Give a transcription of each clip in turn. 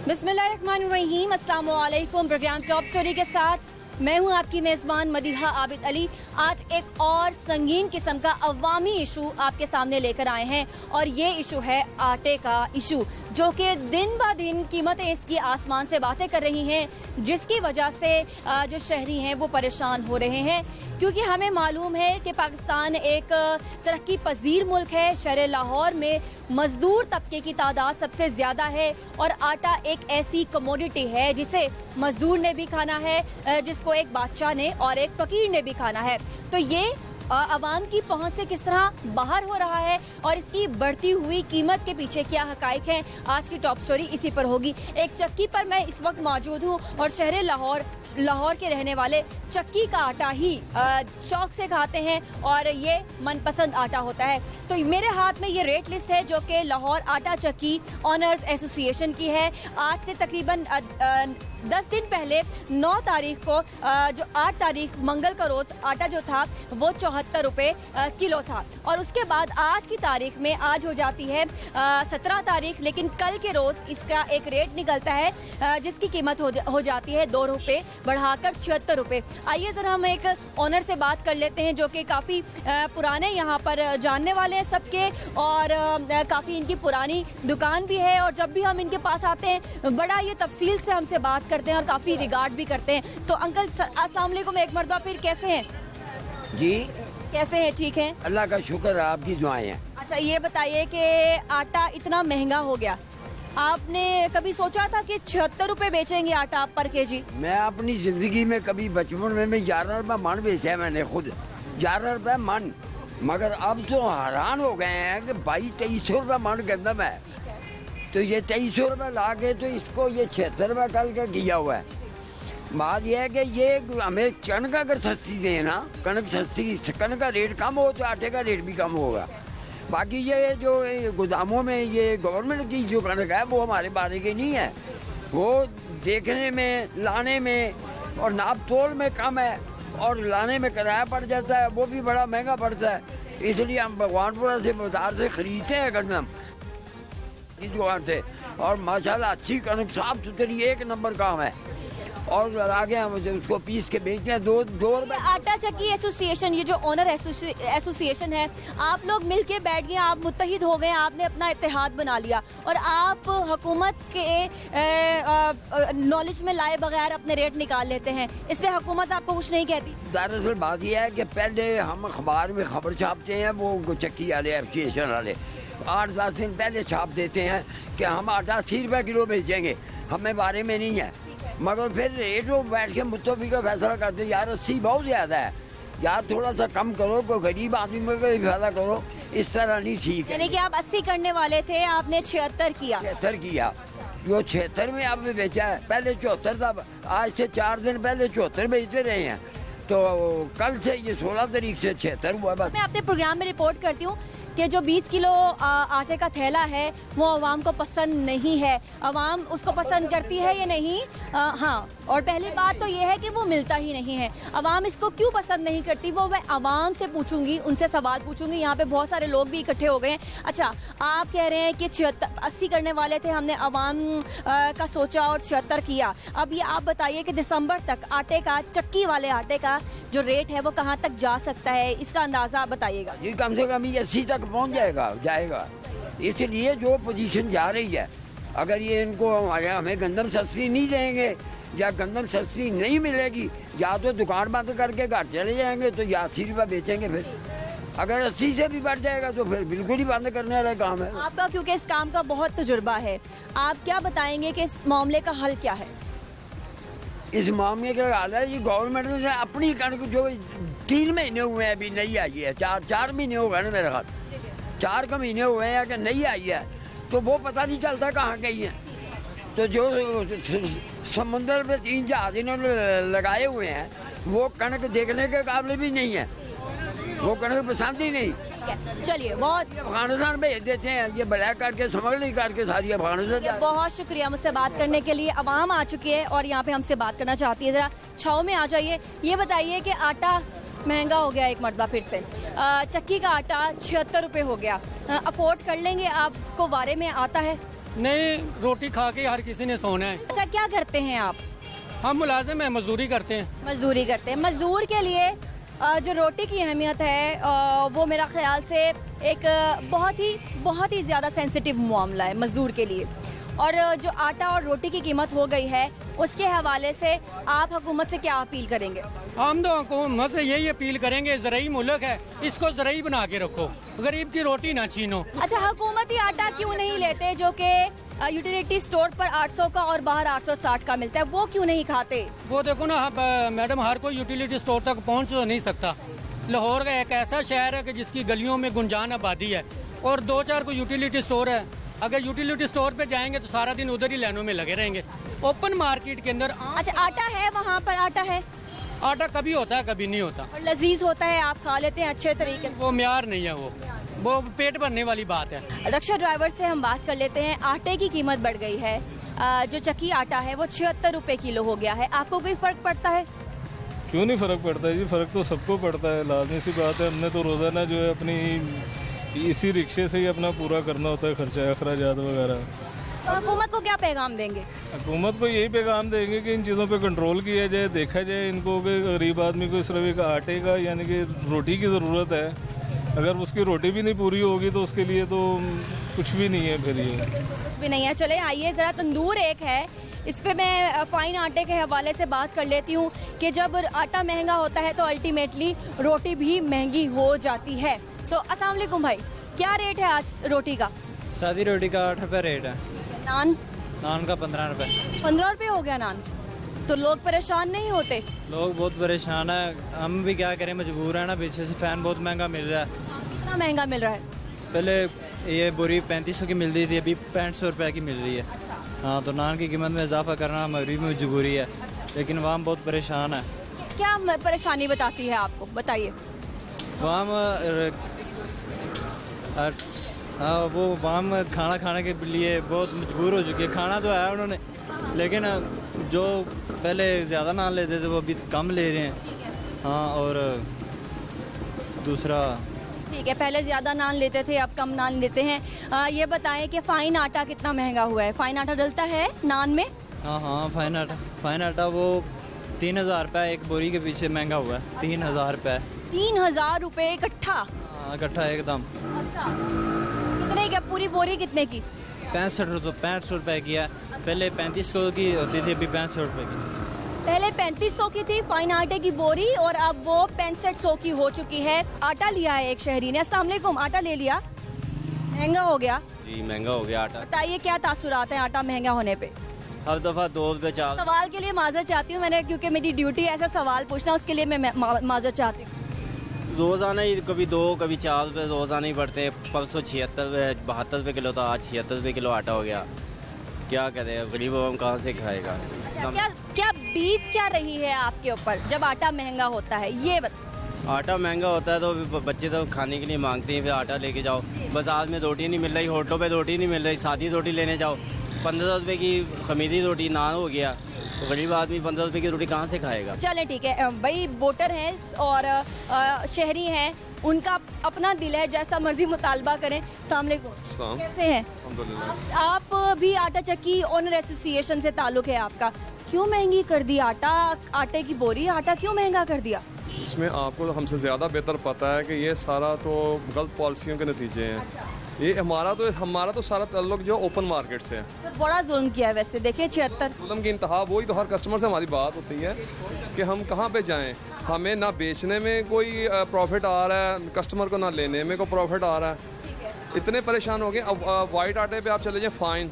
बिस्मिल्लाहिर्रहमानिर्रहीम, अस्सलाम वालेकुम। प्रोग्राम टॉप स्टोरी के साथ मैं हूं आपकी मेज़बान मदीहा आबिद अली। आज एक और संगीन किस्म का अवामी इशू आपके सामने लेकर आए हैं और ये इशू है आटे का इशू, जो कि दिन ब दिन कीमतें इसकी आसमान से बातें कर रही हैं, जिसकी वजह से जो शहरी हैं वो परेशान हो रहे हैं। क्योंकि हमें मालूम है कि पाकिस्तान एक तरक्की पजीर मुल्क है। शहर लाहौर में मजदूर तबके की तादाद सबसे ज़्यादा है और आटा एक ऐसी कमोडिटी है जिसे मजदूर ने भी खाना है, जिसको एक बादशाह ने और एक फकीर ने भी खाना है। तो ये आवाम की पहुंच से किस तरह बाहर हो रहा है और इसकी बढ़ती हुई कीमत के पीछे क्या हकाइक हैं, आज की टॉप स्टोरी इसी पर होगी। एक चक्की पर मैं इस वक्त मौजूद हूं और शहर लाहौर के रहने वाले चक्की का आटा ही शौक से खाते हैं और ये मनपसंद आटा होता है। तो मेरे हाथ में ये रेट लिस्ट है जो कि लाहौर आटा चक्की ऑनर्स एसोसिएशन की है। आज से तकरीबन 10 दिन पहले 9 तारीख को जो 8 तारीख मंगल का रोज आटा जो था वो 74 रुपए किलो था और उसके बाद आज की तारीख में आज हो जाती है 17 तारीख, लेकिन कल के रोज इसका एक रेट निकलता है जिसकी कीमत हो जाती है 2 रुपए बढ़ाकर 76 रुपए। आइए जरा हम एक ऑनर से बात कर लेते हैं जो कि काफ़ी पुराने यहाँ पर जानने वाले हैं सबके और काफ़ी इनकी पुरानी दुकान भी है और जब भी हम इनके पास आते हैं बड़ा ये तफसील से हमसे बात करते हैं और काफ़ी रिगार्ड भी करते हैं। तो अंकल अस्सलाम वालेकुम, एक मरतबा फिर कैसे हैं जी? कैसे हैं? ठीक हैं, अल्लाह का शुक्र है, आपकी दुआएं हैं। अच्छा ये बताइए कि आटा इतना महंगा हो गया, आपने कभी सोचा था कि 76 रुपए बेचेंगे आटा पर केजी? मैं अपनी जिंदगी में कभी बचपन में 11 रुपए मन बेचा है मैंने खुद, 11 रुपए मन। मगर अब तो हैरान हो गए हैं कि 2200-2300 रुपए मन गंदम है। तो ये 2300 रुपए ला के तो इसको ये 76 रुपए कल का किया हुआ है। बात यह है कि ये हमें कणक अगर सस्ती दें ना, कणक सस्ती, कणक का रेट कम हो तो आटे का रेट भी कम होगा। बाकी ये जो गोदामों में ये गवर्नमेंट की जो कणक है वो हमारे बारे की नहीं है, वो देखने में, लाने में और नाप तोल में कम है और लाने में किराया पड़ जाता है, वो भी बड़ा महंगा पड़ता है। इसलिए हम भगवानपुरा से बाजार से खरीदते हैं गंदम की दुकान से और माशाल्लाह अच्छी कणक साफ सुथरी एक नंबर काम है और आगे हम उसको पीस के बेचते हैं 2 रुपए। आटा चक्की एसोसिएशन, ये जो ऑनर एसोसिएशन है, आप लोग मिलके बैठ गए, आप मुत्तहिद हो गए, आपने अपना इत्तेहाद बना लिया और आप हुकूमत के नॉलेज में लाए बगैर अपने रेट निकाल लेते हैं। इस पर हुकूमत आपको कुछ नहीं कहती? दरअसल बात यह है कि पहले हम अखबार में खबर छापते हैं, वो चक्की वाले एसोसिएशन वाले 8-10 दिन पहले छाप देते हैं कि हम आटा 80 रुपए किलो बेचेंगे, हमें बारे में नहीं है। मगर फिर रेट वो बैठ के मुत्तफिक का फैसला करते हैं, यार 80 बहुत ज़्यादा है, यार थोड़ा सा कम करो, कोई गरीब आदमी को भी फायदा करो, इस तरह नहीं ठीक है। यानी कि आप 80 करने वाले थे, आपने 76 किया। 76 किया, जो 76 में आपने बेचा है, पहले 74 था, आज से 4 दिन पहले 74 बेचते रहे हैं, तो कल से ये 16 तारीख से 76 हुआ। बस मैं अपने प्रोग्राम में रिपोर्ट करती हूँ कि जो 20 किलो आटे का थैला है वो आवाम को पसंद नहीं है। आवाम उसको पसंद करती है या नहीं? हाँ, और पहली बात तो ये है कि वो मिलता ही नहीं है। आवाम इसको क्यों पसंद नहीं करती वो मैं आवाम से पूछूंगी, उनसे सवाल पूछूंगी। यहाँ पे बहुत सारे लोग भी इकट्ठे हो गए हैं। अच्छा, आप कह रहे हैं कि 80 करने वाले थे, हमने आवाम का सोचा और 76 किया। अब ये आप बताइए कि दिसंबर तक आटे का, चक्की वाले आटे का जो रेट है वो कहाँ तक जा सकता है, इसका अंदाजा बताइएगा। जी कम से कम ये 80 तक पहुंच जाएगा। इसलिए जो पोजीशन जा रही है, अगर ये इनको हमें गंदम सस्ती नहीं देंगे या गंदम सस्ती नहीं मिलेगी, या तो दुकान बंद करके घर चले जाएंगे, तो या 80 रुपये बेचेंगे। फिर अगर 80 से भी बढ़ जाएगा तो फिर बिल्कुल ही बंद करने वाला काम है। आपका क्योंकि इस काम का बहुत तजुर्बा है, आप क्या बताएंगे कि इस मामले का हल क्या है? इस मामले का हाल है, ये गवर्नमेंट ने अपनी कणक जो 3 महीने हुए हैं अभी नहीं आई है, 4 महीने हो गए ना मेरे ख्याल, 4 का महीने हुए हैं कि नहीं आई है, तो वो पता नहीं चलता कहाँ गई है। तो जो समुद्र में 3 जहाज इन्होंने लगाए हुए हैं वो कणक देखने के काबिल भी नहीं है, वो कणक पसंद ही नहीं। चलिए, बहुत अफगानिस्तान भेज देते हैं, ये ब्लैक करके स्मगलिंग करके सारी अफगानिस्तान। बहुत शुक्रिया मुझसे बात करने के लिए। अवाम आ चुकी है और यहाँ पे हमसे बात करना चाहती है, जरा छाव में आ जाइए। ये बताइए कि आटा महंगा हो गया एक मरतबा फिर से, चक्की का आटा 76 रुपये हो गया, अफोर्ड कर लेंगे? आपको बारे में आता है? नहीं, रोटी खा के हर किसी ने सोना है। अच्छा, क्या करते हैं आप? हम मुलाजिम हैं, मजदूरी करते हैं। मजदूरी करते हैं। मजदूर के लिए जो रोटी की अहमियत है वो मेरा ख्याल से एक बहुत ही ज़्यादा सेंसिटिव मामला है मजदूर के लिए। और जो आटा और रोटी की कीमत हो गई है उसके हवाले से आप हुकूमत से क्या अपील करेंगे? हम तो हुकूमत से यही अपील करेंगे, ज़राई मुल्क है, इसको ज़राई बना के रखो, गरीब की रोटी ना छीनो। अच्छा, हुकूमती आटा क्यों नहीं लेते जो कि यूटिलिटी स्टोर पर 800 का और बाहर 860 का मिलता है, वो क्यों नहीं खाते? वो देखो ना मैडम, हर कोई यूटिलिटी स्टोर तक पहुंच नहीं सकता। लाहौर का एक ऐसा शहर है कि जिसकी गलियों में गुंजान आबादी है और 2-4 को यूटिलिटी स्टोर है। अगर यूटिलिटी स्टोर पे जाएंगे तो सारा दिन उधर ही लाइनों में लगे रहेंगे। ओपन मार्केट के अंदर अच्छा, आटा है वहाँ पर? आटा है? आटा कभी होता है, कभी नहीं होता। और लजीज होता है, आप खा लेते हैं अच्छे तरीके से? वो म्यार नहीं है, वो पेट भरने वाली बात है। रक्षा ड्राइवर से हम बात कर लेते हैं। आटे की कीमत बढ़ गई है, जो चक्की आटा है वो 76 रुपए किलो हो गया है। आपको कोई फर्क पड़ता है? क्यों नहीं फ़र्क पड़ता है जी, फ़र्क तो सबको पड़ता है, लाजमी सी बात है। हमने तो रोज़ाना जो है अपनी इसी रिक्शे से ही अपना पूरा करना होता है, खर्चा अखराजात वगैरह। तो हुकूमत को क्या पैगाम देंगे? हुकूमत को यही पैगाम देंगे कि इन चीज़ों पे कंट्रोल किया जाए, देखा जाए इनको कि गरीब आदमी को सिर्फ एक आटे का यानी कि रोटी की ज़रूरत है। अगर उसकी रोटी भी नहीं पूरी होगी तो उसके लिए तो कुछ भी नहीं है फिर ये। कुछ भी नहीं है। चले आइए ज़रा, तंदूर एक है, इस पे मैं फाइन आटे के हवाले से बात कर लेती हूँ कि जब आटा महंगा होता है तो अल्टीमेटली रोटी भी महंगी हो जाती है। तो अस्सलाम वालेकुम भाई, क्या रेट है आज रोटी का? सादी रोटी का 8 रुपये रेट है। नान? नान का 15 रुपये। 15 रुपये हो गया नान? तो लोग परेशान नहीं होते? लोग बहुत परेशान है, हम भी क्या करें, मजबूर है ना। पीछे से फैन बहुत महंगा मिल रहा है। कितना महंगा मिल रहा है? पहले ये बोरी 3500 की मिल रही थी, अभी 6500 रुपये की मिल रही है। हाँ, तो नान की कीमत में इजाफा करना हमारी मजबूरी है, लेकिन वहाँ बहुत परेशान है। क्या परेशानी बताती है आपको, बताइए। वो वहाँ खाना खाने के लिए बहुत मजबूर हो चुकी है। खाना तो है उन्होंने, लेकिन जो पहले ज़्यादा नान लेते थे वो अभी कम ले रहे हैं। हाँ, और दूसरा ठीक है, पहले ज़्यादा नान लेते थे, अब कम नान लेते हैं। ये बताएं कि फ़ाइन आटा कितना महंगा हुआ है? फ़ाइन आटा डलता है नान में? हाँ, फाइन आटा वो 3000 रुपये एक बोरी के पीछे महंगा हुआ है। 3000 रुपये। 3000 रुपये इकट्ठा? हाँ, इकट्ठा एकदम। अच्छा, कितने की पूरी बोरी कितने की? 65 रुपये की है। पहले 3500 की होती थी, अभी 65 रुपये की। पहले 3500 की थी फाइन आटे की बोरी और अब वो 6500 की हो चुकी है। आटा लिया है एक शहरी ने। अस्सलाम वालेकुम, आटा ले लिया? महंगा हो गया? जी, महंगा हो गया आटा। बताइए क्या तासुरात हैं आटा महंगा होने पे? हर दफ़ा 2 रुपये 4। सवाल के लिए माजर चाहती हूँ मैंने, क्योंकि मेरी ड्यूटी है ऐसा सवाल पूछना, उसके लिए मैं माजर चाहती हूँ। रोज़ाना ही कभी 2 कभी 4 रुपये रोज़ाना ही बढ़ते। परसों 72 रुपये किलो था, आज 76 रुपये किलो आटा हो गया। क्या करें, गरीब आवाम कहाँ से खाएगा? क्या बीत क्या रही है आपके ऊपर जब आटा महंगा होता है, ये आटा महंगा होता है तो बच्चे तो खाने के लिए मांगते हैं, फिर आटा लेके जाओ। बाजार में रोटी नहीं मिल रही, होटलों पे रोटी नहीं मिल रही, सादी रोटी लेने जाओ 15 रुपये की खमीरी रोटी नान हो गया, तो गरीब आदमी 15 रुपये की रोटी कहाँ से खाएगा? चले ठीक है भाई, वोटर हैं और शहरी हैं, उनका अपना दिल है, जैसा मर्जी मुतालबा करें। अस्सलाम वालेकुम, कैसे हैं आप? भी आटा चक्की ओनर एसोसिएशन से ताल्लुक है आपका। क्यों महंगी कर दी आटा, आटे की बोरी, आटा क्यों महंगा कर दिया? इसमें आपको हमसे ज़्यादा बेहतर पता है कि ये सारा तो गलत पॉलिसियों के नतीजे हैं। ये हमारा तो सारा ताल्लुक जो ओपन मार्केट से है। तो बड़ा जुल्म किया है वैसे, देखिए 76। जुल्म की इंतहा वही तो हर कस्टमर से हमारी बात होती है कि हम कहाँ पे जाएं। हमें ना बेचने में कोई प्रॉफिट आ रहा है कस्टमर को, ना लेने में कोई प्रॉफिट आ रहा है। इतने परेशान हो गए। अब वाइट आटे पे आप चले जाएं फाइन।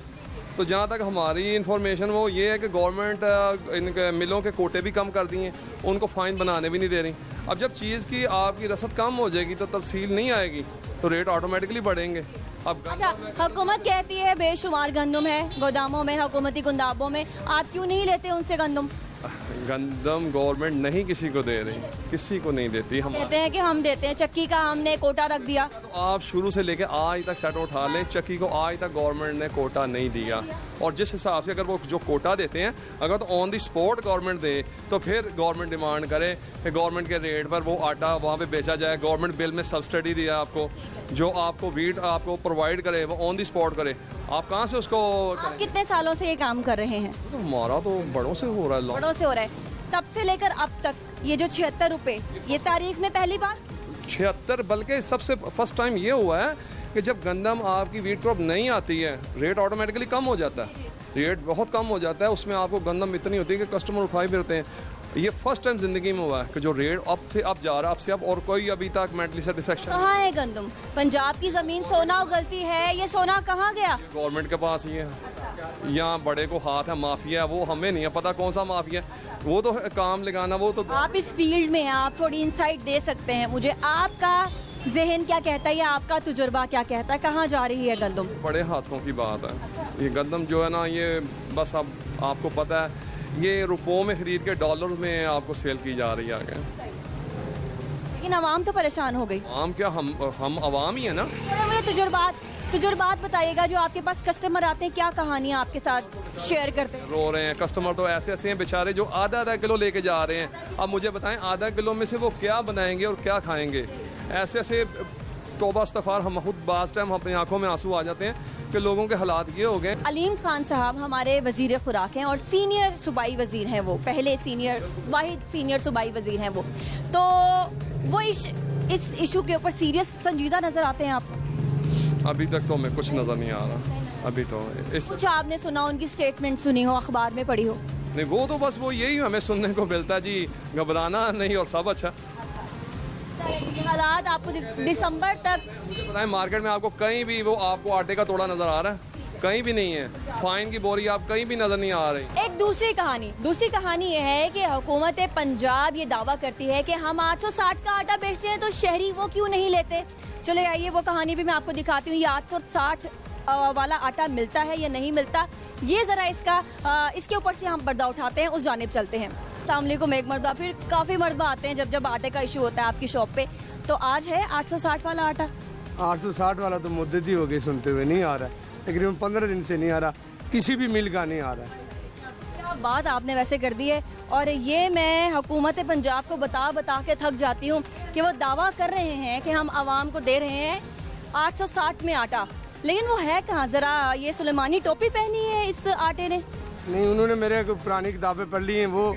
तो जहाँ तक हमारी इन्फॉर्मेशन वो ये है कि गवर्नमेंट इनके मिलों के कोटे भी कम कर दिए, उनको फ़ाइन बनाने भी नहीं दे रही। अब जब चीज़ की आपकी रसद कम हो जाएगी तो तफसील नहीं आएगी, तो रेट ऑटोमेटिकली बढ़ेंगे। अब अच्छा, हुकूमत कहती है बेशुमार गंदम है गोदामों में, हुकूमती गुदामों में, आप क्यों नहीं लेते उनसे गंदम? गंदम गवर्नमेंट नहीं किसी को दे रही, किसी को नहीं देती। हम कहते हैं कि हम देते हैं, चक्की का हमने कोटा रख दिया। तो आप शुरू से लेके आज तक सेट उठा लें, चक्की को आज तक गवर्नमेंट ने कोटा नहीं दिया। और जिस हिसाब से अगर वो जो कोटा देते हैं, अगर तो ऑन द स्पॉट गवर्नमेंट दे, तो फिर गवर्नमेंट डिमांड करे कि गवर्नमेंट के रेट पर वो आटा वहाँ पे बेचा जाए। गवर्नमेंट बिल में सब्सिडी दिया आपको, जो आपको व्हीट आपको प्रोवाइड करे वो ऑन द स्पॉट करे। आप कहाँ से उसको आप कितने सालों से ये काम कर रहे हैं? तो हमारा तो बड़ों से हो रहा है। बड़ों से हो रहा है। तब से लेकर अब तक ये जो 76 रुपए, ये तारीख में पहली बार 76, बल्कि सबसे फर्स्ट टाइम ये हुआ है कि जब गंदम आपकी व्हीट क्रॉप नहीं आती है, रेट ऑटोमेटिकली कम हो जाता है। रेट बहुत कम हो जाता है, उसमें आपको गंदम इतनी होती है कि कस्टमर उठाए फिरते हैं। ये फर्स्ट टाइम जिंदगी में हुआ है कि जो रेट अब से अब जा रहा है, अब से अब, और कोई अभी तक मेंटली सेटिस्फेक्शन। कहाँ है गंदम? पंजाब की जमीन सोना उगलती है, ये सोना कहाँ गया? गवर्नमेंट के पास ही है। यहाँ बड़े को हाथ है, माफिया है, वो हमें नहीं है पता कौन सा माफिया है। वो तो काम लगाना, वो तो आप इस फील्ड में हैं, आप थोड़ी इंसाइट दे सकते हैं मुझे? आपका जहन क्या कहता है या आपका तजुर्बा क्या कहता है, कहाँ जा रही है गंदम? बड़े हाथों की बात है। ये गंदम जो है ना, ये बस अब आपको पता है, ये रुपयों में खरीद के डॉलर में आपको सेल की जा रही है आगे। लेकिन आवाम तो परेशान हो गई। आम क्या, हम आवाम ही है ना। थोड़ा मुझे तजुर्बात बताइएगा, जो आपके पास कस्टमर आते हैं, क्या कहानियाँ आपके साथ शेयर करते हैं? रो रहे हैं कस्टमर, तो ऐसे ऐसे हैं बेचारे जो आधा आधा किलो लेके जा रहे हैं। अब मुझे बताएं, आधा किलो में से वो क्या बनाएंगे और क्या खाएंगे? ऐसे ऐसे तौबा इस्तग़फ़ार, हम खुद बाज़ टाइम अपनी आंखों में आंसू आ जाते हैं कि लोगों के हालात ये हो गए। अलीम खान साहब हमारे वजीर खुराक हैं और सीनियर सूबाई वजीर हैं, वो पहले वाहिद सीनियर सूबाई वजीर हैं वो। तो वो इस इशू के ऊपर सीरियस संजीदा नजर आते हैं आप? अभी तक तो हमें कुछ नज़र नहीं आ रहा। अभी तो कुछ आपने सुना, उनकी स्टेटमेंट सुनी हो, अखबार में पढ़ी हो? नहीं, वो तो बस वो यही हमें सुनने को मिलता है जी, घबराना नहीं और सब अच्छा। हालात आपको दिसंबर तक मुझे बताएं, मार्केट में आपको कहीं भी वो आपको आटे का तोड़ा नजर आ रहा है? कहीं भी नहीं है। फाइन की बोरी आप कहीं भी नजर नहीं आ रही। एक दूसरी कहानी ये है कि हुकूमत पंजाब ये दावा करती है कि हम 860 का आटा बेचते हैं, तो शहरी वो क्यों नहीं लेते? चले आइए वो कहानी भी मैं आपको दिखाती हूँ। ये 860 वाला आटा मिलता है या नहीं मिलता, ये जरा इसके ऊपर से हम पर्दा उठाते हैं, उस जानिब चलते हैं। अस्सलाम वालेकुम। एक मरतबा फिर काफ़ी मरतबा आते हैं जब आटे का इशू होता है आपकी शॉप पे। तो आज है 860 वाला आटा? 860 वाला तो मुद्दत ही हो गई सुनते हुए, नहीं आ रहा है। तकरीबन 15 दिन से नहीं आ रहा, किसी भी मिल का नहीं आ रहा है। क्या बात आपने वैसे कर दी है। और ये मैं हुकूमत पंजाब को बता के थक जाती हूँ कि वो दावा कर रहे हैं कि हम आवाम को दे रहे हैं 860 में आटा, लेकिन वो है कहाँ? ज़रा ये सुलेमानी टोपी पहनी है इस आटे ने? नहीं, उन्होंने मेरे पुरानी किताबें पढ़ ली हैं, वो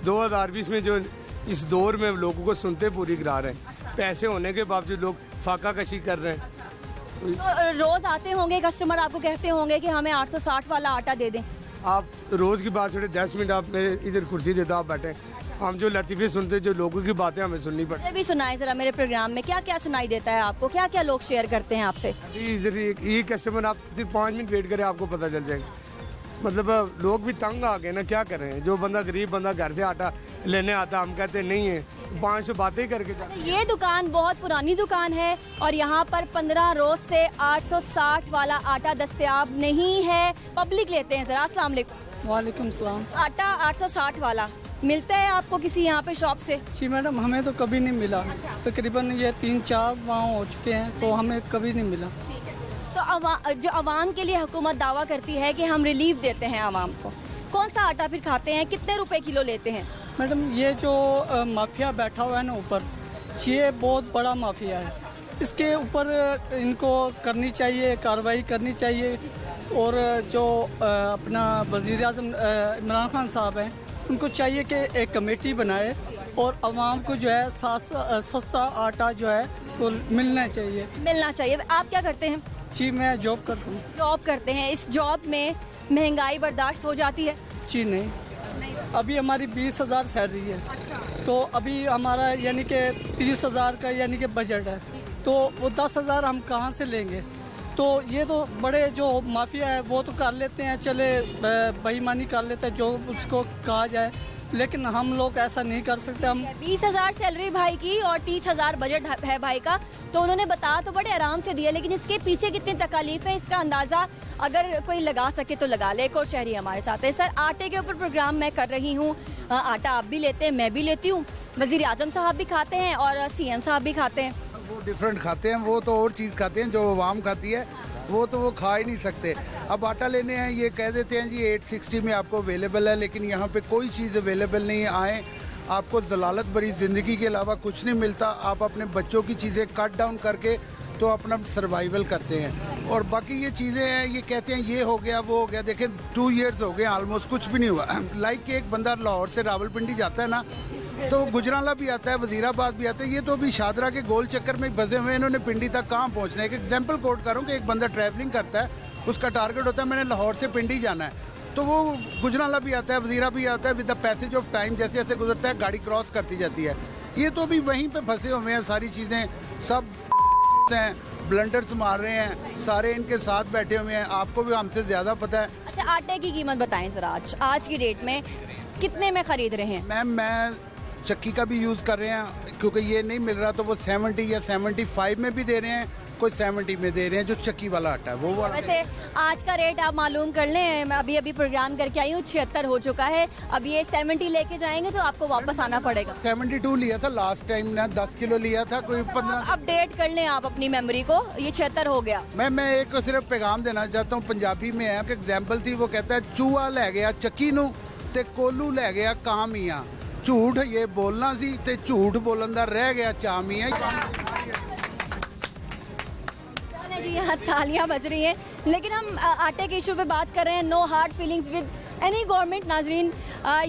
2020 में जो इस दौर में लोगों को सुनते पूरी करा रहे हैं। पैसे होने के बावजूद लोग फाका कशी कर रहे हैं। तो रोज़ आते होंगे कस्टमर, आपको कहते होंगे कि हमें 860 वाला आटा दे दें। आप रोज़ की बात छोड़े, 10 मिनट आप मेरे इधर कुर्सी देते आप बैठे, हम जो लतीफ़े सुनते, जो लोगों की बातें हमें सुननी पड़ती। मुझे भी सुनाए ज़रा, मेरे प्रोग्राम में क्या क्या सुनाई देता है आपको? क्या क्या लोग शेयर करते हैं आपसे? इधर ये कस्टमर, आप सिर्फ 5 मिनट वेट करें, आपको पता चल जाएगा। मतलब लोग भी तंग आ गए ना, क्या करें? जो बंदा गरीब बंदा घर से आटा लेने आता, हम कहते नहीं है, 500 बातें करके जाते। ये दुकान बहुत पुरानी दुकान है और यहाँ पर 15 रोज से 860 वाला आटा दस्तयाब नहीं है। पब्लिक लेते हैं ज़रा। अस्सलाम वालेकुम। वालेकुम सलाम। आटा 860 वाला मिलता है आपको किसी यहाँ पे शॉप से? जी मैडम, हमें तो कभी नहीं मिला। तकरीबन ये 3-4 माह हो चुके हैं, तो हमें कभी नहीं मिला। तो जो आवाम के लिए हुकूमत दावा करती है कि हम रिलीफ देते हैं आवाम को, कौन सा आटा फिर खाते हैं? कितने रुपए किलो लेते हैं? मैडम, ये जो माफिया बैठा हुआ है ना ऊपर, ये बहुत बड़ा माफिया है। इसके ऊपर इनको करनी चाहिए, कार्रवाई करनी चाहिए। और जो अपना वज़ीर आज़म इमरान खान साहब हैं, उनको चाहिए कि एक कमेटी बनाए और आवाम को जो है सस्ता आटा जो है वो मिलना चाहिए। आप क्या करते हैं? जी मैं जॉब करता हूँ। जॉब करते हैं। इस जॉब में महंगाई बर्दाश्त हो जाती है? जी नहीं, अभी हमारी 20,000 सैलरी है। तो अभी हमारा यानी कि 30,000 का यानी कि बजट है, तो वो 10,000 हम कहाँ से लेंगे? तो ये तो बड़े जो माफिया है वो तो कर लेते हैं, चले बेईमानी कर लेते हैं जो उसको कहा जाए, लेकिन हम लोग ऐसा नहीं कर सकते। हम 20,000 सैलरी भाई की और 30,000 बजट है भाई का, तो उन्होंने बता तो बड़े आराम से दिया, लेकिन इसके पीछे कितनी तकलीफ है इसका अंदाजा अगर कोई लगा सके तो लगा ले। एक और शहरी हमारे साथ है। सर, आटे के ऊपर प्रोग्राम मैं कर रही हूँ, आटा आप भी लेते हैं, मैं भी लेती हूँ, वजीर आजम साहब भी खाते हैं और CM साहब भी खाते हैं। वो डिफरेंट खाते हैं, वो तो और चीज़ खाते हैं, जो आवाम खाती है वो तो वो खा ही नहीं सकते। अब आटा लेने हैं, ये कह देते हैं जी 860 में आपको अवेलेबल है, लेकिन यहाँ पे कोई चीज़ अवेलेबल नहीं आए। आपको जलालत भरी ज़िंदगी के अलावा कुछ नहीं मिलता। आप अपने बच्चों की चीज़ें कट डाउन करके तो अपना सर्वाइवल करते हैं, और बाकी ये चीज़ें हैं, ये कहते हैं ये हो गया वो हो गया। देखें 2 इयर्स हो गए ऑलमोस्ट, कुछ भी नहीं हुआ। लाइक कि एक बंदा लाहौर से रावलपिंडी जाता है ना, तो गुजरांवाला भी आता है, वजीराबाद भी आता है, ये तो अभी शादरा के गोल चक्कर में बसे हुए हैं। इन्होंने पिंडी तक कहाँ पहुँचना है। एक एग्जाम्पल कोट करूँ कि एक बंदा ट्रैवलिंग करता है, उसका टारगेट होता है मैंने लाहौर से पिंडी जाना है, तो वो गुजरांवाला भी आता है, वजीरा भी आता है, with the passage of time जैसे जैसे गुजरता है गाड़ी क्रॉस करती जाती है। ये तो अभी वहीं पे फंसे हुए हैं, सारी चीज़ें सब हैं, ब्लंडर्स मार रहे हैं, सारे इनके साथ बैठे हुए हैं। आपको भी हमसे ज़्यादा पता है। अच्छा, आटे की कीमत बताएं जरा, आज की डेट में कितने में खरीद रहे हैं? मैम, मैं चक्की का भी यूज़ कर रहे हैं, क्योंकि ये नहीं मिल रहा तो वो 70 या 75 में भी दे रहे हैं, कोई 70 में दे रहे हैं, जो चक्की वाला आटा है वो वाला। वैसे आज का रेट आप मालूम कर लें, मैं अभी प्रोग्राम करके आई हूँ, 76 हो चुका है। अब ये 70 लेके जाएंगे तो आपको वापस आना पड़ेगा। 72 लिया था लास्ट टाइम ना, 10 किलो लिया था, कोई 15। अपडेट कर लें आप अपनी मेमोरी को, ये 76 हो गया। मैं एक सिर्फ पैगाम देना चाहता हूँ, पंजाबी में है कि एग्जाम्पल थी, वो कहता है चूहा लै गया चक्की नू ते कोलू लै गया कामिया। झूठ ये बोलना सी ते झूठ बोलन दा रह गया चामिया। जी यहाँ तालियां बज रही हैं, लेकिन हम आटे के इशू पे बात कर रहे हैं। No hard feelings with any government. नाजरीन,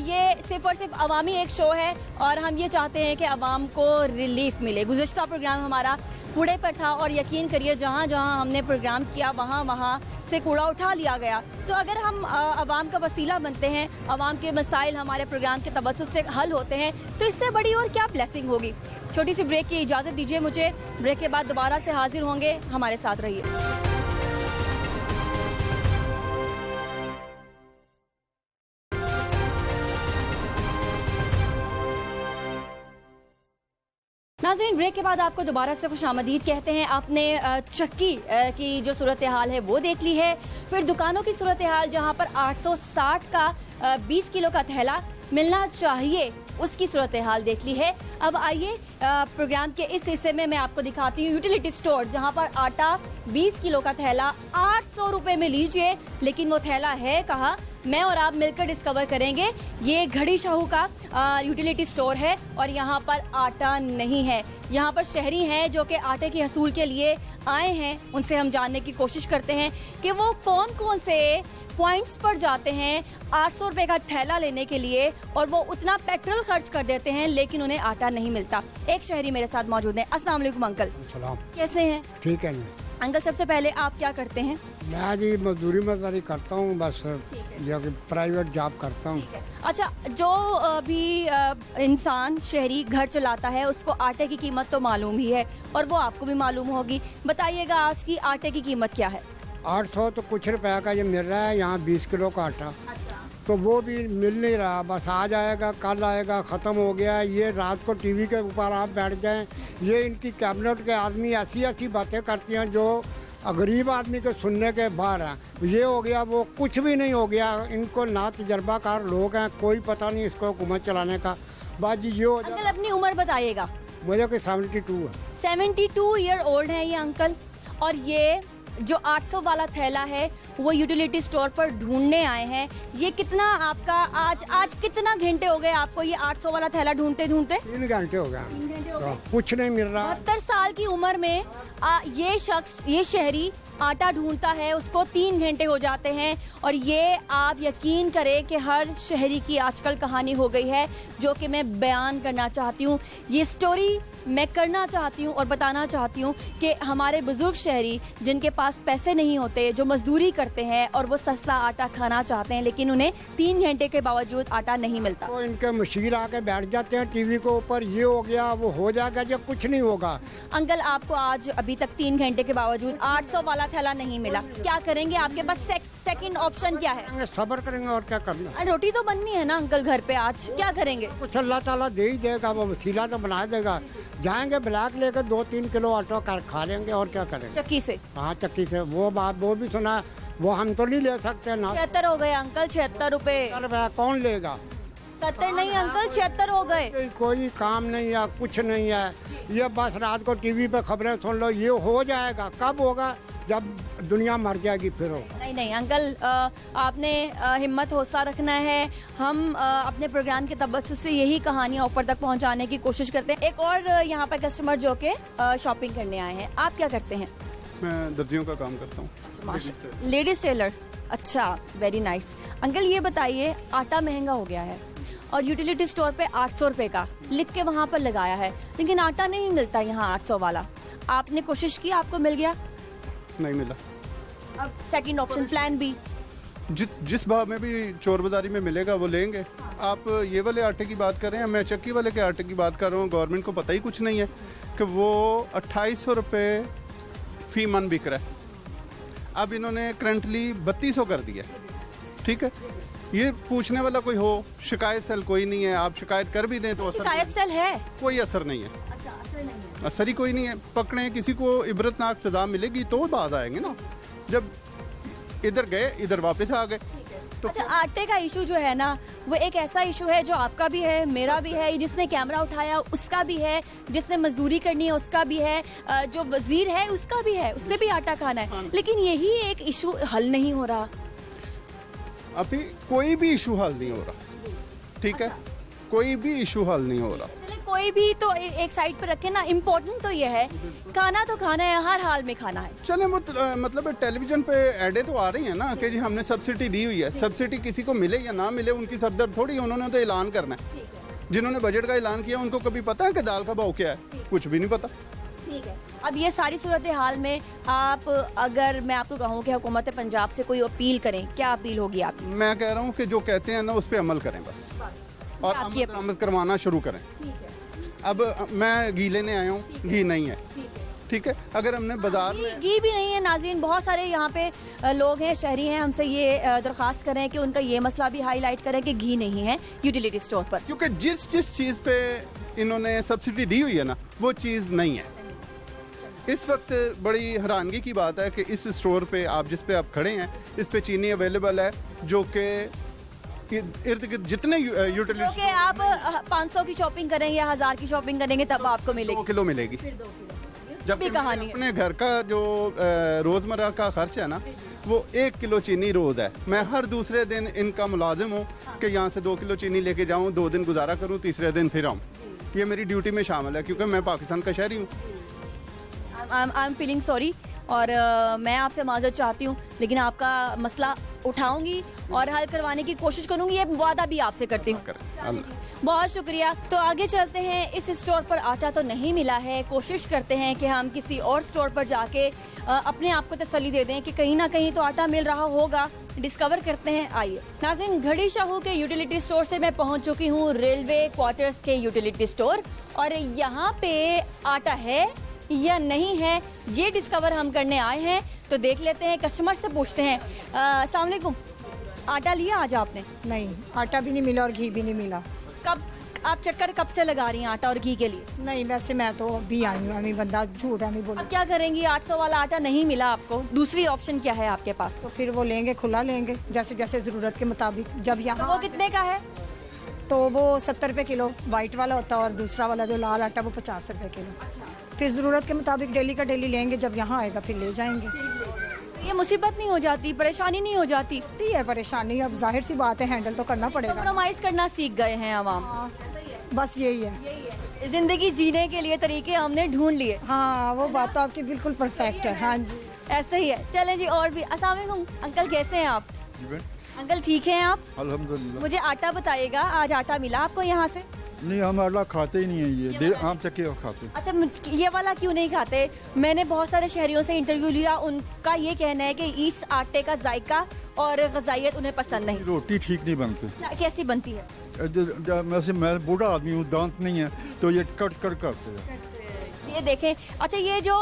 ये सिर्फ और सिर्फ अवामी एक शो है और हम ये चाहते हैं कि अवाम को रिलीफ मिले। गुज़िश्ता प्रोग्राम हमारा कूड़े पर था और यकीन करिए जहाँ जहाँ हमने प्रोग्राम किया वहाँ से कूड़ा उठा लिया गया। तो अगर हम अवाम का वसीला बनते हैं, अवाम के मसाइल हमारे प्रोग्राम के तवज्जुह से हल होते हैं, तो इससे बड़ी और क्या ब्लेसिंग होगी। छोटी सी ब्रेक की इजाज़त दीजिए मुझे, ब्रेक के बाद दोबारा से हाजिर होंगे, हमारे साथ रहिए। नाज़रीन, ब्रेक के बाद आपको दोबारा से खुशामदीद कहते हैं। आपने चक्की की जो सूरत हाल है वो देख ली है, फिर दुकानों की सूरत हाल जहाँ पर 860 का 20 किलो का थैला मिलना चाहिए उसकी सूरत हाल देख ली है। अब आइए प्रोग्राम के इस हिस्से में मैं आपको दिखाती हूँ यूटिलिटी स्टोर, जहाँ पर आटा 20 किलो का थैला 800 रुपए में लीजिए, लेकिन वो थैला है कहाँ, मैं और आप मिलकर डिस्कवर करेंगे। ये घड़ी शाहू का यूटिलिटी स्टोर है और यहाँ पर आटा नहीं है। यहाँ पर शहरी हैं जो कि आटे की हसूल के लिए आए हैं, उनसे हम जानने की कोशिश करते हैं कि वो कौन कौन से पॉइंट्स पर जाते हैं 800 रुपए का थैला लेने के लिए और वो उतना पेट्रोल खर्च कर देते हैं लेकिन उन्हें आटा नहीं मिलता। एक शहरी मेरे साथ मौजूद हैं। अस्सलाम वालेकुम अंकल, कैसे हैं? ठीक है जी। अंकल, सबसे पहले आप क्या करते हैं? मैं जी मजदूरी मजदारी करता हूँ, बस जो कि प्राइवेट जॉब करता हूँ। अच्छा, जो भी इंसान शहरी घर चलाता है उसको आटे की कीमत तो मालूम ही है और वो आपको भी मालूम होगी। बताइएगा आज की आटे की कीमत क्या है? 800 तो कुछ रुपया का ये मिल रहा है यहाँ 20 किलो का आटा। तो वो भी मिल नहीं रहा, बस आज आएगा कल आएगा, ख़त्म हो गया। ये रात को टीवी के ऊपर आप बैठ जाएं, ये इनकी कैबिनेट के आदमी ऐसी ऐसी बातें करती हैं जो गरीब आदमी के सुनने के बाहर हैं। ये हो गया, वो कुछ भी नहीं हो गया। इनको ना तजर्बाकार लोग हैं, कोई पता नहीं इसको हुकूमत चलाने का। बाजी ये हो अंकल, अपनी उम्र बताइएगा। मुझे कि 72 है। 72 ईयर ओल्ड है ये अंकल, और ये जो 800 वाला थैला है वो यूटिलिटी स्टोर पर ढूंढने आए हैं। ये कितना आपका आज कितना घंटे हो गए आपको ये 800 वाला थैला ढूंढते ढूंढते? 3 घंटे हो गया। 3 घंटे हो गए। कुछ नहीं मिल रहा। 72 साल की उम्र में ये शख्स, ये शहरी आटा ढूंढता है, उसको 3 घंटे हो जाते हैं। और ये आप यकीन करें कि हर शहरी की आजकल कहानी हो गई है, जो कि मैं बयान करना चाहती हूँ। ये स्टोरी मैं करना चाहती हूँ और बताना चाहती हूँ कि हमारे बुजुर्ग शहरी जिनके पास पैसे नहीं होते, जो मजदूरी करते हैं और वो सस्ता आटा खाना चाहते हैं, लेकिन उन्हें 3 घंटे के बावजूद आटा नहीं मिलता। तो इनके मशीर आके बैठ जाते हैं टीवी के ऊपर, ये हो गया वो हो जाएगा, जब कुछ नहीं होगा। अंकल आपको आज अभी तक 3 घंटे के बावजूद 800 वाला थैला नहीं मिला, क्या करेंगे? आपके पास सेकंड ऑप्शन क्या है? सब्र करेंगे और क्या करना। रोटी तो बननी है ना अंकल घर पे, आज क्या करेंगे? कुछ अल्लाह ताला दे ही देगा, वो वसीला तो बना देगा। जाएंगे ब्लैक लेकर 2-3 किलो आटा खा लेंगे और क्या करेंगे। चक्की से? हाँ चक्की से। वो बात वो भी सुना, वो हम तो नहीं ले सकते ना। 76 हो गए अंकल, 76 रुपए। कौन लेगा? 70 नहीं अंकल, 76 हो गए। कोई काम नहीं है, कुछ नहीं है, ये बस रात को टीवी पे खबरें सुन लो। ये हो जाएगा, कब होगा? जब दुनिया मर जाएगी फिर होगा। नहीं नहीं अंकल, आपने हिम्मत हौसला रखना है। हम अपने प्रोग्राम के तबस्सुस से यही कहानियाँ ऊपर तक पहुँचाने की कोशिश करते हैं। एक और यहाँ पर कस्टमर जो के शॉपिंग करने आए हैं, आप क्या करते हैं? मैं दर्जियों का काम करता हूँ। लेडीज टेलर, अच्छा, वेरी नाइस। अंकल ये बताइए, आटा महंगा हो गया है और यूटिलिटी स्टोर पे 800 रुपए का लिख के वहाँ पर लगाया है, लेकिन आटा नहीं मिलता यहाँ 800 वाला। आपने कोशिश की, आपको मिल गया? नहीं मिला। अब सेकंड ऑप्शन, प्लान बी। जिस भाव में भी चोर बाजारी में मिलेगा वो लेंगे। आप ये वाले आटे की बात कर रहे हैं, मैं चक्की वाले के आटे की बात कर रहा हूँ। गवर्नमेंट को पता ही कुछ नहीं है कि वो 2800 रुपये फी मन बिक रहा है। अब इन्होंने करंटली 3200 कर दिया, ठीक है। ये पूछने वाला कोई हो, शिकायत सेल कोई नहीं है। आप शिकायत कर भी दें तो असर शिकायत सेल है, कोई असर नहीं है। अच्छा, असर नहीं है। असर ही कोई नहीं है। पकड़े किसी को इबरतनाक सजा मिलेगी तो बात आएंगे ना। जब इधर गए इधर वापस आ गए तो अच्छा, आटे का इशू जो है ना, वो एक ऐसा इशू है जो आपका भी है, मेरा भी है, जिसने कैमरा उठाया उसका भी है, जिसने मजदूरी करनी है उसका भी है, जो वजीर है उसका भी है, उसने भी आटा खाना है। लेकिन यही एक इशू हल नहीं हो रहा। अभी कोई भी इशू हल नहीं हो रहा, ठीक है। कोई भी इशू हल नहीं हो रहा। चलिए, कोई भी तो एक साइड पे रखे ना। इम्पोर्टेंट तो ये है, खाना तो खाना है, हर हाल में खाना है। चले वो मतलब टेलीविजन पे एडें तो आ रही हैं ना कि जी हमने सब्सिडी दी हुई है। सब्सिडी किसी को मिले या ना मिले उनकी सरदर्द थोड़ी है, उन्होंने तो ऐलान करना है। जिन्होंने बजट का ऐलान किया उनको कभी पता है कि दाल का भाव क्या है? कुछ भी नहीं पता। ठीक है, अब ये सारी सूरत हाल में आप, अगर मैं आपको कहूँ कि हुकूमत पंजाब से कोई अपील करें, क्या अपील होगी आपकी? मैं कह रहा हूँ कि जो कहते हैं ना उस पर अमल करें बस, और आमद करवाना शुरू करें। अब मैं घी लेने आया हूँ, घी नहीं है, ठीक है। अगर हमने बाजार में घी भी नहीं है नाज़रीन, बहुत सारे यहाँ पे लोग हैं, शहरी हैं, हमसे ये दरख्वास्त करें कि उनका ये मसला भी हाईलाइट करें कि घी नहीं है यूटिलिटी स्टोर पर, क्योंकि जिस चीज़ पे इन्होंने सब्सिडी दी हुई है ना वो चीज़ नहीं है। इस वक्त बड़ी हैरानगी की बात है कि इस स्टोर पे आप जिस पे आप खड़े हैं इस पे चीनी अवेलेबल है जो कि इर्द गिर्द जितने यूटिलिटी कि आप 500 की शॉपिंग करें या 1000 की शॉपिंग करेंगे तब आपको मिलेगी 2 किलो मिलेगी। जब कहानी है। अपने घर का जो रोजमर्रा का खर्च है ना वो 1 किलो चीनी रोज है। मैं हर दूसरे दिन इनका मुलाजिम हूँ कि यहाँ से 2 किलो चीनी लेके जाऊँ, 2 दिन गुजारा करूँ, तीसरे दिन फिर आऊँ। ये मेरी ड्यूटी में शामिल है क्योंकि मैं पाकिस्तान का शहरी हूँ। आई एम फीलिंग सॉरी, और मैं आपसे माजरत चाहती हूँ, लेकिन आपका मसला उठाऊंगी और हल करवाने की कोशिश करूंगी, ये वादा भी आपसे करती हूँ। बहुत शुक्रिया। तो आगे चलते हैं। इस स्टोर पर आटा तो नहीं मिला है, कोशिश करते हैं कि हम किसी और स्टोर पर जाके अपने आप को तसल्ली दे दें कि कहीं ना कहीं तो आटा मिल रहा होगा। डिस्कवर करते हैं, आइए। नाज़रीन, घड़ी शाहू के यूटिलिटी स्टोर से मैं पहुंच चुकी हूँ रेलवे क्वार्टर्स के यूटिलिटी स्टोर, और यहाँ पे आटा है या नहीं है ये डिस्कवर हम करने आए हैं। तो देख लेते हैं, कस्टमर से पूछते हैं। अस्सलाम वालेकुम, आटा लिया आज आपने? नहीं, आटा भी नहीं मिला और घी भी नहीं मिला। कब आप चक्कर कब से लगा रही हैं आटा और घी के लिए? नहीं, वैसे मैं तो अभी आई हूँ, अभी बंदा झूठ नहीं बोला। अब क्या करेंगी? 800 वाला आटा नहीं मिला आपको, दूसरी ऑप्शन क्या है आपके पास? तो फिर वो लेंगे, खुला लेंगे, जैसे जैसे जरूरत के मुताबिक। जब यहाँ तो वो कितने का है? तो वो 70 रुपये किलो वाइट वाला होता है और दूसरा वाला जो लाल आटा वो 50 रुपये किलो। फिर ज़रूरत के मुताबिक डेली का डेली लेंगे, जब यहाँ आएगा फिर ले जाएंगे। ये मुसीबत नहीं हो जाती, परेशानी नहीं हो जाती? है परेशानी, अब जाहिर सी बात है, हैंडल तो करना पड़ेगा। कॉम्प्रोमाइज करना सीख गए हैं आवाम, बस यही है। जिंदगी जीने के लिए तरीके हमने ढूंढ लिए। हाँ, वो बात तो आपकी बिल्कुल परफेक्ट है। हाँ जी, ऐसे ही है। चलें जी, और भी। अस्सलाम वालेकुम अंकल, कैसे हैं आप? अंकल ठीक हैं आप? अल्हम्दुलिल्लाह। मुझे आटा बताइएगा, आज आटा मिला आपको यहाँ से? नहीं, हम आटा खाते ही नहीं है, ये आम चक्की खाते। अच्छा, ये वाला क्यों नहीं खाते? मैंने बहुत सारे शहरियों से इंटरव्यू लिया, उनका ये कहना है कि इस आटे का जायका और ग़ज़ाइयत उन्हें पसंद नहीं। रोटी ठीक नहीं बनती। कैसी बनती है? मैं बूढ़ा आदमी हूँ, दांत नहीं है तो ये कट करते हैं। ये देखें, अच्छा ये जो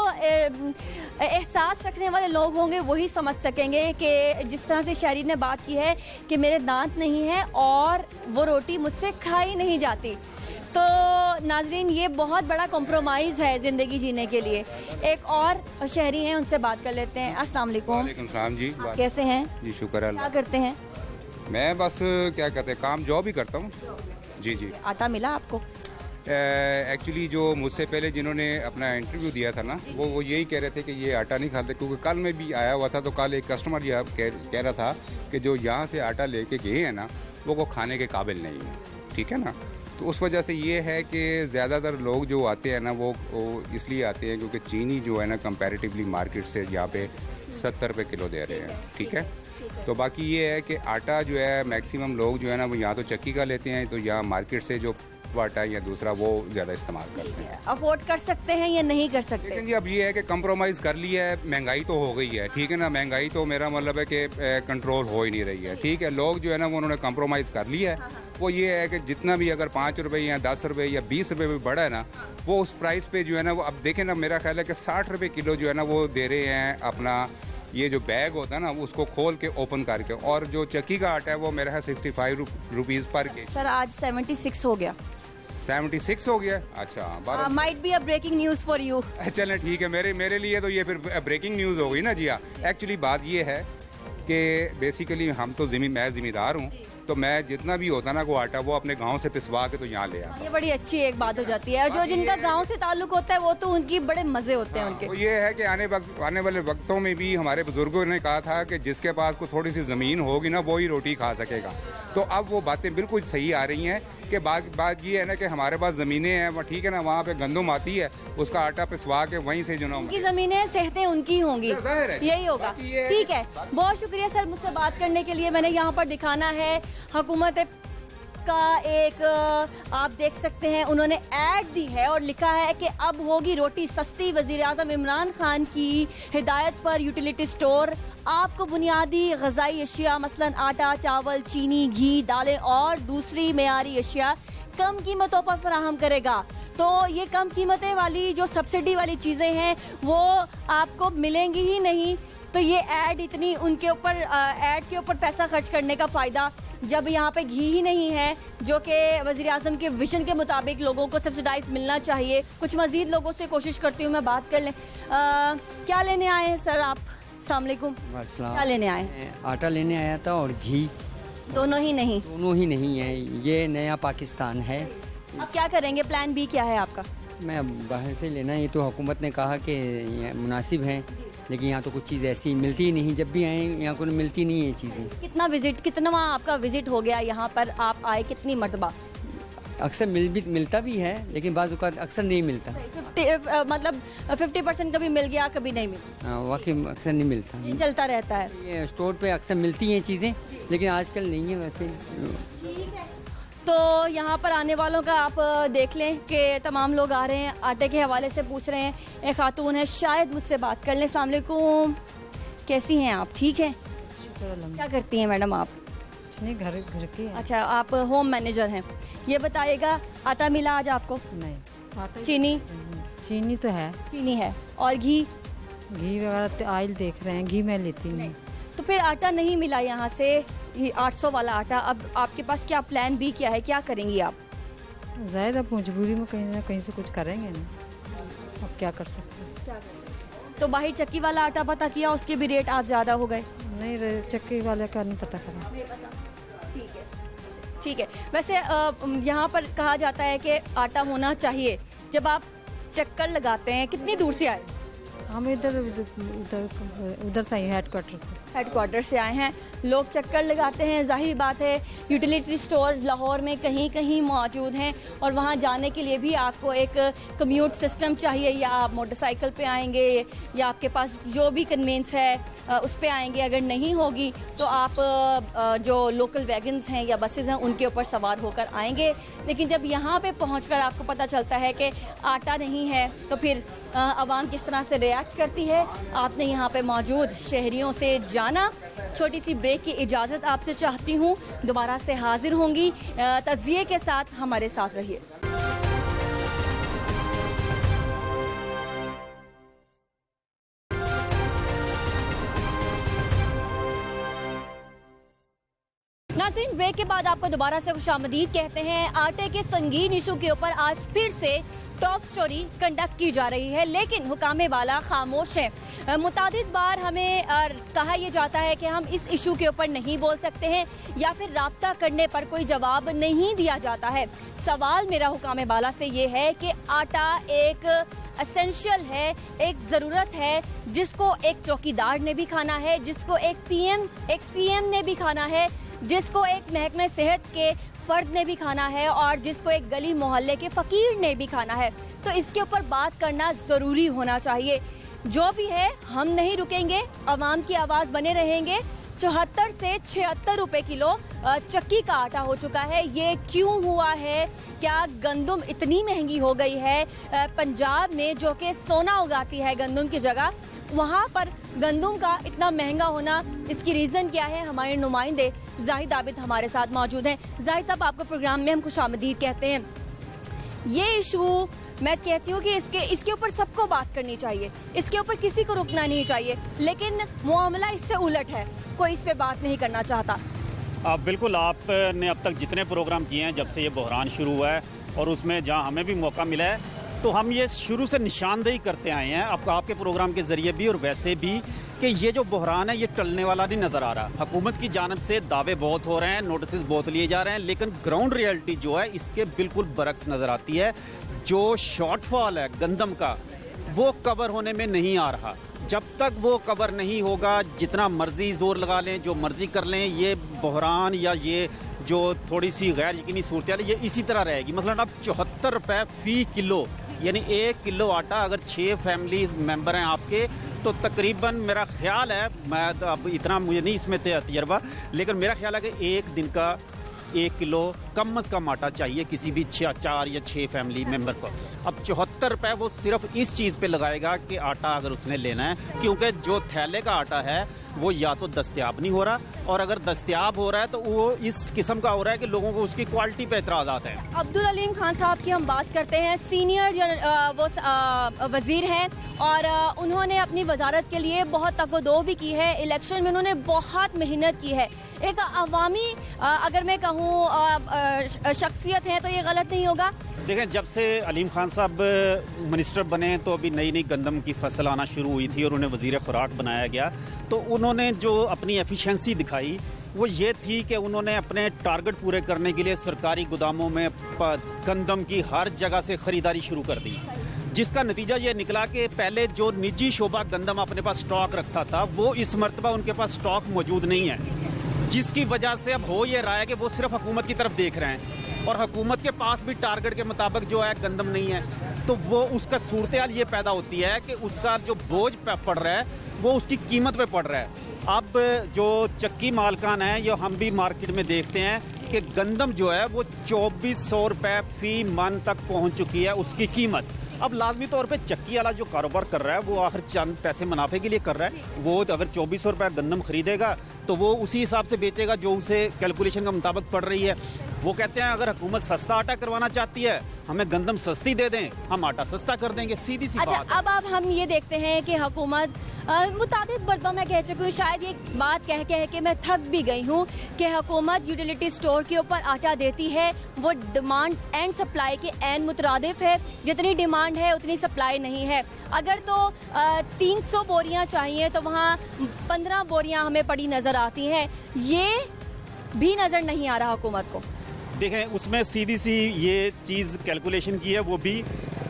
एहसास रखने वाले लोग होंगे वही समझ सकेंगे कि जिस तरह से शहरी ने बात की है कि मेरे दांत नहीं हैं और वो रोटी मुझसे खाई नहीं जाती। तो नाजरीन, ये बहुत बड़ा कॉम्प्रोमाइज़ है ज़िंदगी जीने के लिए। एक और शहरी हैं, उनसे बात कर लेते हैं। अस्सलाम वालेकुम। वालेकुम सलाम जी। आप कैसे हैं? जी शुक्र है। क्या करते हैं? मैं बस क्या कहते हैं, काम जॉब ही करता हूँ। जी जी। आटा मिला आपको? एक्चुअली जो मुझसे पहले जिन्होंने अपना इंटरव्यू दिया था ना, वो यही कह रहे थे कि ये आटा नहीं खाते, क्योंकि कल मैं भी आया हुआ था तो कल एक कस्टमर ये कह रहा था कि जो यहाँ से आटा लेके गए हैं ना वो खाने के काबिल नहीं है। ठीक है ना, तो उस वजह से ये है कि ज़्यादातर लोग जो आते हैं ना वो इसलिए आते हैं क्योंकि चीनी जो है ना कंपैरेटिवली मार्केट से यहाँ पे 70 रुपये किलो दे रहे हैं। ठीक है, तो बाकी ये है कि आटा जो है मैक्सिमम लोग जो है ना वो यहाँ तो चक्की का लेते हैं, तो यहाँ मार्केट से जो आटा या दूसरा वो ज़्यादा इस्तेमाल करते हैं। अफोर्ड कर सकते हैं या नहीं कर सकते? लेकिन जी अब ये है कि कंप्रोमाइज़ कर लिया है, महंगाई तो हो गई है। ठीक है ना, महंगाई तो मेरा मतलब है कि कंट्रोल हो ही नहीं रही है। ठीक है, लोग जो है ना वो उन्होंने कंप्रोमाइज़ कर लिया है। वो ये है कि जितना भी अगर 5 रुपये या 10 रुपये या 20 रुपये भी बढ़ा है ना, वो उस प्राइस पे जो है ना वो अब देखें ना, मेरा ख्याल है कि 60 रुपये किलो जो है ना वो दे रहे हैं अपना ये जो बैग होता है ना उसको खोल के ओपन करके। और जो चक्की का आटा है वो मेरा है 65 रुपीज़ पर के। सर आज 76 हो गया। 76 हो गया? अच्छा, might be a breaking news for you. चलें ठीक है, मेरे लिए तो ये फिर ब्रेकिंग न्यूज़ हो गई ना। जी हाँ, एक्चुअली बात ये है कि बेसिकली हम तो मैं ज़िम्मेदार हूँ, तो मैं जितना भी होता ना वो आटा वो अपने गांव से पिसवा के तो यहाँ ले आता। ये बड़ी अच्छी एक बात हो जाती है। जो जिनका गांव से ताल्लुक होता है वो तो उनकी बड़े मजे होते हैं उनके। तो ये है कि आने वाले वक्तों में भी हमारे बुजुर्गों ने कहा था कि जिसके पास को थोड़ी सी ज़मीन होगी ना वो ही रोटी खा सकेगा। तो अब वो बातें बिल्कुल सही आ रही हैं कि बात ये है ना कि हमारे पास ज़मीनें हैं, ठीक है ना, वहाँ पे गंदम आती है, उसका आटा पिसवा के वहीं से जो ना उनकी ज़मीनें सेहतें उनकी होंगी, यही होगा। ठीक है, बहुत शुक्रिया सर मुझसे बात करने के लिए। मैंने यहाँ पर दिखाना है हुकूमत का एक, आप देख सकते हैं उन्होंने ऐड दी है और लिखा है कि अब होगी रोटी सस्ती। वज़ीर आज़म इमरान खान की हिदायत पर यूटिलिटी स्टोर आपको बुनियादी ग़िज़ाई अशिया मसलन आटा, चावल, चीनी, घी, दालें और दूसरी मेयारी अशिया कम कीमतों पर फराहम करेगा। तो ये कम कीमतें वाली जो सब्सिडी वाली चीज़ें हैं वो आपको मिलेंगी ही नहीं। तो ये ऐड इतनी उनके ऊपर, ऐड के ऊपर पैसा खर्च करने का फ़ायदा, जब यहाँ पे घी ही नहीं है जो कि वज़ीर आज़म के विजन के मुताबिक लोगों को सब्सिडाइज मिलना चाहिए। कुछ मज़ीद लोगों से कोशिश करती हूँ मैं बात कर लें। क्या लेने आए हैं सर आप? अस्सलाम वालेकुम। क्या लेने आए हैं? आटा लेने आया था और घी। दोनों ही नहीं? दोनों ही नहीं है, ये नया पाकिस्तान है। अब क्या करेंगे? प्लान बी क्या है आपका? मैं बाहर से लेना, ये तो हुकूमत ने कहा कि मुनासिब है, लेकिन यहाँ तो कुछ चीज़ ऐसी मिलती ही नहीं। जब भी आए यहाँ को मिलती नहीं है चीज़ें। कितना आपका विजिट हो गया यहाँ पर? आप आए कितनी मरतबा? अक्सर मिलता भी है, लेकिन बाज़ औक़ात अक्सर नहीं मिलता। मतलब 50% कभी मिल गया, कभी नहीं मिला। वाकई अक्सर नहीं मिलता, ये चलता रहता है। ये स्टोर पे अक्सर मिलती हैं चीज़ें, लेकिन आजकल नहीं है वैसे। ठीक है, तो यहाँ पर आने वालों का आप देख लें कि तमाम लोग आ रहे हैं, आटे के हवाले से पूछ रहे हैं। एक खातून है, शायद मुझसे बात कर लें। अस्सलाम वालेकुम, कैसी हैं आप? ठीक है, क्या करती हैं मैडम आप? नहीं, घर की। अच्छा, आप होम मैनेजर हैं। ये बताइएगा आटा मिला आज आपको? नहीं। आटा? चीनी तो है। चीनी है। और घी वगैरह ऑयल देख रहे हैं, घी मैं लेती नहीं। तो फिर आटा नहीं मिला यहाँ से, ये 800 वाला आटा। अब आपके पास क्या प्लान बी क्या है, क्या करेंगी आप? ज़ाहिर अब मजबूरी में कहीं ना कहीं से कुछ करेंगे ना, अब क्या कर सकते हैं। तो बाहर चक्की वाला आटा पता किया, उसके भी रेट आज ज़्यादा हो गए? नहीं, चक्की वाले का नहीं पता करा। ठीक है, ठीक है। वैसे यहाँ पर कहा जाता है कि आटा होना चाहिए। जब आप चक्कर लगाते हैं, कितनी दूर से आए? हम उधर से हेडक्वार्टर से आए हैं। लोग चक्कर लगाते हैं, जाहिर बात है यूटिलिटी स्टोर लाहौर में कहीं कहीं मौजूद हैं और वहाँ जाने के लिए भी आपको एक कम्यूट सिस्टम चाहिए। या आप मोटरसाइकिल पे आएंगे या आपके पास जो भी कन्वेंस है उस पे आएंगे। अगर नहीं होगी तो आप जो लोकल वैगन्स हैं या बसेस हैं उनके ऊपर सवार होकर आएंगे। लेकिन जब यहाँ पे पहुँचकर आपको पता चलता है कि आटा नहीं है तो फिर आवाम किस तरह से रिएक्ट करती है। आपने यहाँ पे मौजूद शहरियों से जाना। छोटी सी ब्रेक की इजाज़त आपसे चाहती हूँ, दोबारा से हाजिर होंगी तज्ज़िये के साथ। हमारे साथ रहिए। नाज़रीन, ब्रेक के बाद आपको दोबारा से खुशामदीद कहते हैं। आटे के संगीन इशू के ऊपर आज फिर से टॉप स्टोरी कंडक्ट की जा रही है, लेकिन हुकामे वाला खामोश है। मुतादिद बार हमें कहा यह जाता है कि हम इस इशू के ऊपर नहीं बोल सकते हैं या फिर राब्ता करने पर कोई जवाब नहीं दिया जाता है। सवाल मेरा हुकामे वाला से ये है कि आटा एक एसेंशियल है, एक ज़रूरत है जिसको एक चौकीदार ने भी खाना है, जिसको एक पीएम, एक सीएम ने भी खाना है, जिसको एक महकमे सेहत के फर्द ने भी खाना है और जिसको एक गली मोहल्ले के फकीर ने भी खाना है। तो इसके ऊपर बात करना ज़रूरी होना चाहिए। जो भी है, हम नहीं रुकेंगे, अवाम की आवाज़ बने रहेंगे। 74 से 76 रुपए किलो चक्की का आटा हो चुका है। ये क्यों हुआ है? क्या गंदम इतनी महंगी हो गई है? पंजाब में जो कि सोना उगाती है गंदम की जगह, वहाँ पर गंदम का इतना महंगा होना, इसकी रीज़न क्या है? हमारे नुमाइंदे जाहिद आबिद हमारे साथ मौजूद हैं। जाहिद साहब, आपको प्रोग्राम में हम खुशामदीद कहते हैं। ये इशू मैं कहती हूँ कि इसके ऊपर सबको बात करनी चाहिए, इसके ऊपर किसी को रुकना नहीं चाहिए, लेकिन मामला इससे उलट है, कोई इस पे बात नहीं करना चाहता। बिल्कुल, आपने अब तक जितने प्रोग्राम किए हैं जब से ये बहरान शुरू हुआ है और उसमें जहाँ हमें भी मौका मिला है तो हम ये शुरू से निशानदेही करते आए हैं आपके प्रोग्राम के ज़रिए भी और वैसे भी कि ये जो बहरान है ये टलने वाला नहीं नज़र आ रहा। हुकूमत की जानिब से दावे बहुत हो रहे हैं, नोटिस बहुत लिए जा रहे हैं, लेकिन ग्राउंड रियलिटी जो है इसके बिल्कुल बरक्स नज़र आती है। जो शॉर्टफॉल है गंदम का वो कवर होने में नहीं आ रहा। जब तक वो कवर नहीं होगा, जितना मर्जी जोर लगा लें, जो मर्जी कर लें, ये बहरान या ये जो थोड़ी सी गैर यकीनी सूरत हाल ये इसी तरह रहेगी। मतलब अब 74 रुपये फ़ी किलो, यानी 1 किलो आटा अगर 6 फैमिलीज मेंबर हैं आपके, तो तकरीबन मेरा ख्याल है, मैं अब इतना मुझे नहीं इसमें तजर्बा, लेकिन मेरा ख्याल है कि एक दिन का 1 किलो कम से कम आटा चाहिए किसी भी 4 या 6 फैमिली मेंबर को। अब 74 रुपये वो सिर्फ इस चीज़ पे लगाएगा कि आटा अगर उसने लेना है, क्योंकि जो थैले का आटा है वो या तो दस्तयाब नहीं हो रहा, और अगर दस्तयाब हो रहा है तो वो इस किस्म का हो रहा है कि लोगों को उसकी क्वालिटी पे एतराज़ात हैं। अब्दुल अलीम खान साहब की हम बात करते हैं। सीनियर वो वज़ीर हैं और उन्होंने अपनी वजारत के लिए बहुत तकदो भी की है। इलेक्शन में उन्होंने बहुत मेहनत की है। एक अवामी अगर मैं कहूँ शख्सियत है तो ये गलत नहीं होगा। देखें, जब से अलीम खान साहब मिनिस्टर बने तो अभी नई नई गंदम की फसल आना शुरू हुई थी और उन्हें वज़ीर खुराक बनाया गया, तो उन्होंने जो अपनी एफिशिएंसी दिखाई वो ये थी कि उन्होंने अपने टारगेट पूरे करने के लिए सरकारी गोदामों में गंदम की हर जगह से ख़रीदारी शुरू कर दी, जिसका नतीजा ये निकला कि पहले जो निजी शोबा गंदम अपने पास स्टॉक रखता था वो इस मरतबा उनके पास स्टॉक मौजूद नहीं है, जिसकी वजह से अब हो ये रहा है कि वो सिर्फ हुकूमत की तरफ देख रहे हैं और हुकूमत के पास भी टारगेट के मुताबिक जो है गंदम नहीं है। तो वो उसका सूरत हाल ये पैदा होती है कि उसका जो बोझ पड़ रहा है वो उसकी कीमत पे पड़ रहा है। अब जो चक्की मालकान है, ये हम भी मार्केट में देखते हैं कि गंदम जो है वो 2400 रुपये फ़ी मन तक पहुंच चुकी है उसकी कीमत। अब लाजमी तौर पे चक्की वाला जो कारोबार कर रहा है वो आखिर चंद पैसे मुनाफे के लिए कर रहा है। वो अगर 2400 रुपये गंदम खरीदेगा तो वो उसी हिसाब से बेचेगा जो उसे कैलकुलेशन के मुताबिक पड़ रही है। वो कहते हैं अगर हुकूमत सस्ता आटा करवाना चाहती है, हमें गंदम सस्ती दे दें, हम आटा सस्ता कर देंगे, सीधी सी बात है। अब हम ये देखते हैं कि हुकूमत मुताबिक मरतबा मैं कह चुकी हूँ, शायद ये बात कह के मैं थक भी गई हूँ कि हुकूमत यूटिलिटी स्टोर के ऊपर आटा देती है, वो डिमांड एंड सप्लाई के एन मुतरादिफ है। जितनी डिमांड है उतनी सप्लाई नहीं है। अगर तो 300 बोरियां चाहिए तो वहाँ 15 बोरियां हमें पड़ी नज़र आती हैं। ये भी नज़र नहीं आ रहा हुकूमत को। देखें, उसमें सीधी सी ये चीज़ कैलकुलेशन की है वो भी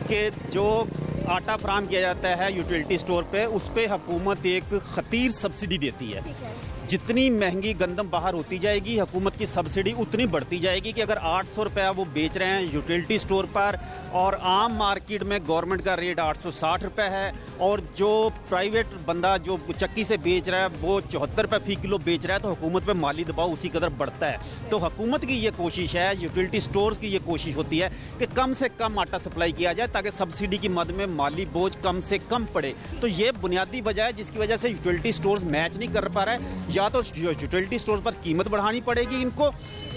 कि जो आटा फराहम किया जाता है यूटिलिटी स्टोर पे, उस पर हुकूमत एक खतीर सब्सिडी देती है। जितनी महंगी गंदम बाहर होती जाएगी हुकूमत की सब्सिडी उतनी बढ़ती जाएगी कि अगर 800 रुपया वो बेच रहे हैं यूटिलिटी स्टोर पर और आम मार्केट में गवर्नमेंट का रेट 860 रुपये है और जो प्राइवेट बंदा जो चक्की से बेच रहा है वो 74 रुपये फ़ी किलो बेच रहा है, तो हुकूमत पे माली दबाव उसी कदर बढ़ता है। तो हुकूमत की ये कोशिश है, यूटिलिटी स्टोर्स की ये कोशिश होती है कि कम से कम आटा सप्लाई किया जाए ताकि सब्सिडी की मद में माली बोझ कम से कम पड़े। तो ये बुनियादी वजह है जिसकी वजह से यूटिलिटी स्टोर्स मैच नहीं कर पा रहा है। या तो यूटिलिटी स्टोर पर कीमत बढ़ानी पड़ेगी इनको,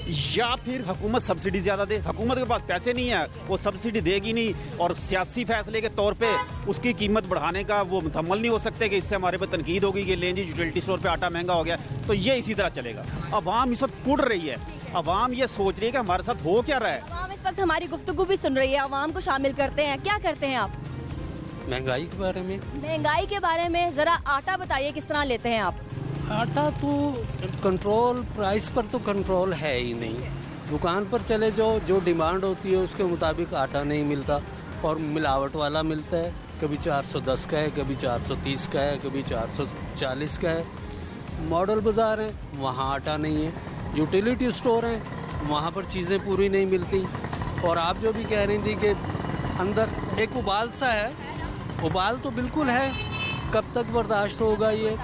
या फिर हुकूमत सब्सिडी ज़्यादा दे। हुकूमत के पास पैसे नहीं है, वो सब्सिडी देगी नहीं, और सियासी फैसले के तौर पे उसकी कीमत बढ़ाने का वो मुकम्मल नहीं हो सकते कि इससे हमारे पे तनकीद होगी कि लें जी यूटिलिटी स्टोर पे आटा महंगा हो गया। तो ये इसी तरह चलेगा। अवाम इस वक्त कुड़ रही है, अवाम ये सोच रही है कि हमारे साथ हो क्या रहा है। अवाम इस वक्त हमारी गुफ्तगू भी सुन रही है, अवाम को शामिल करते हैं। क्या करते हैं आप? महंगाई के बारे में। महंगाई के बारे में जरा आटा बताइए, किस तरह लेते हैं आप? आटा तो कंट्रोल, प्राइस पर तो कंट्रोल है ही नहीं। दुकान पर चले जाओ, जो डिमांड होती है उसके मुताबिक आटा नहीं मिलता और मिलावट वाला मिलता है। कभी 410 का है, कभी 430 का है, कभी 440 का है। मॉडल बाज़ार है, वहाँ आटा नहीं है। यूटिलिटी स्टोर हैं, वहाँ पर चीज़ें पूरी नहीं मिलती। और आप जो भी कह रही थी कि अंदर एक उबाल सा है, उबाल तो बिल्कुल है, कब तक बर्दाश्त होगा ये?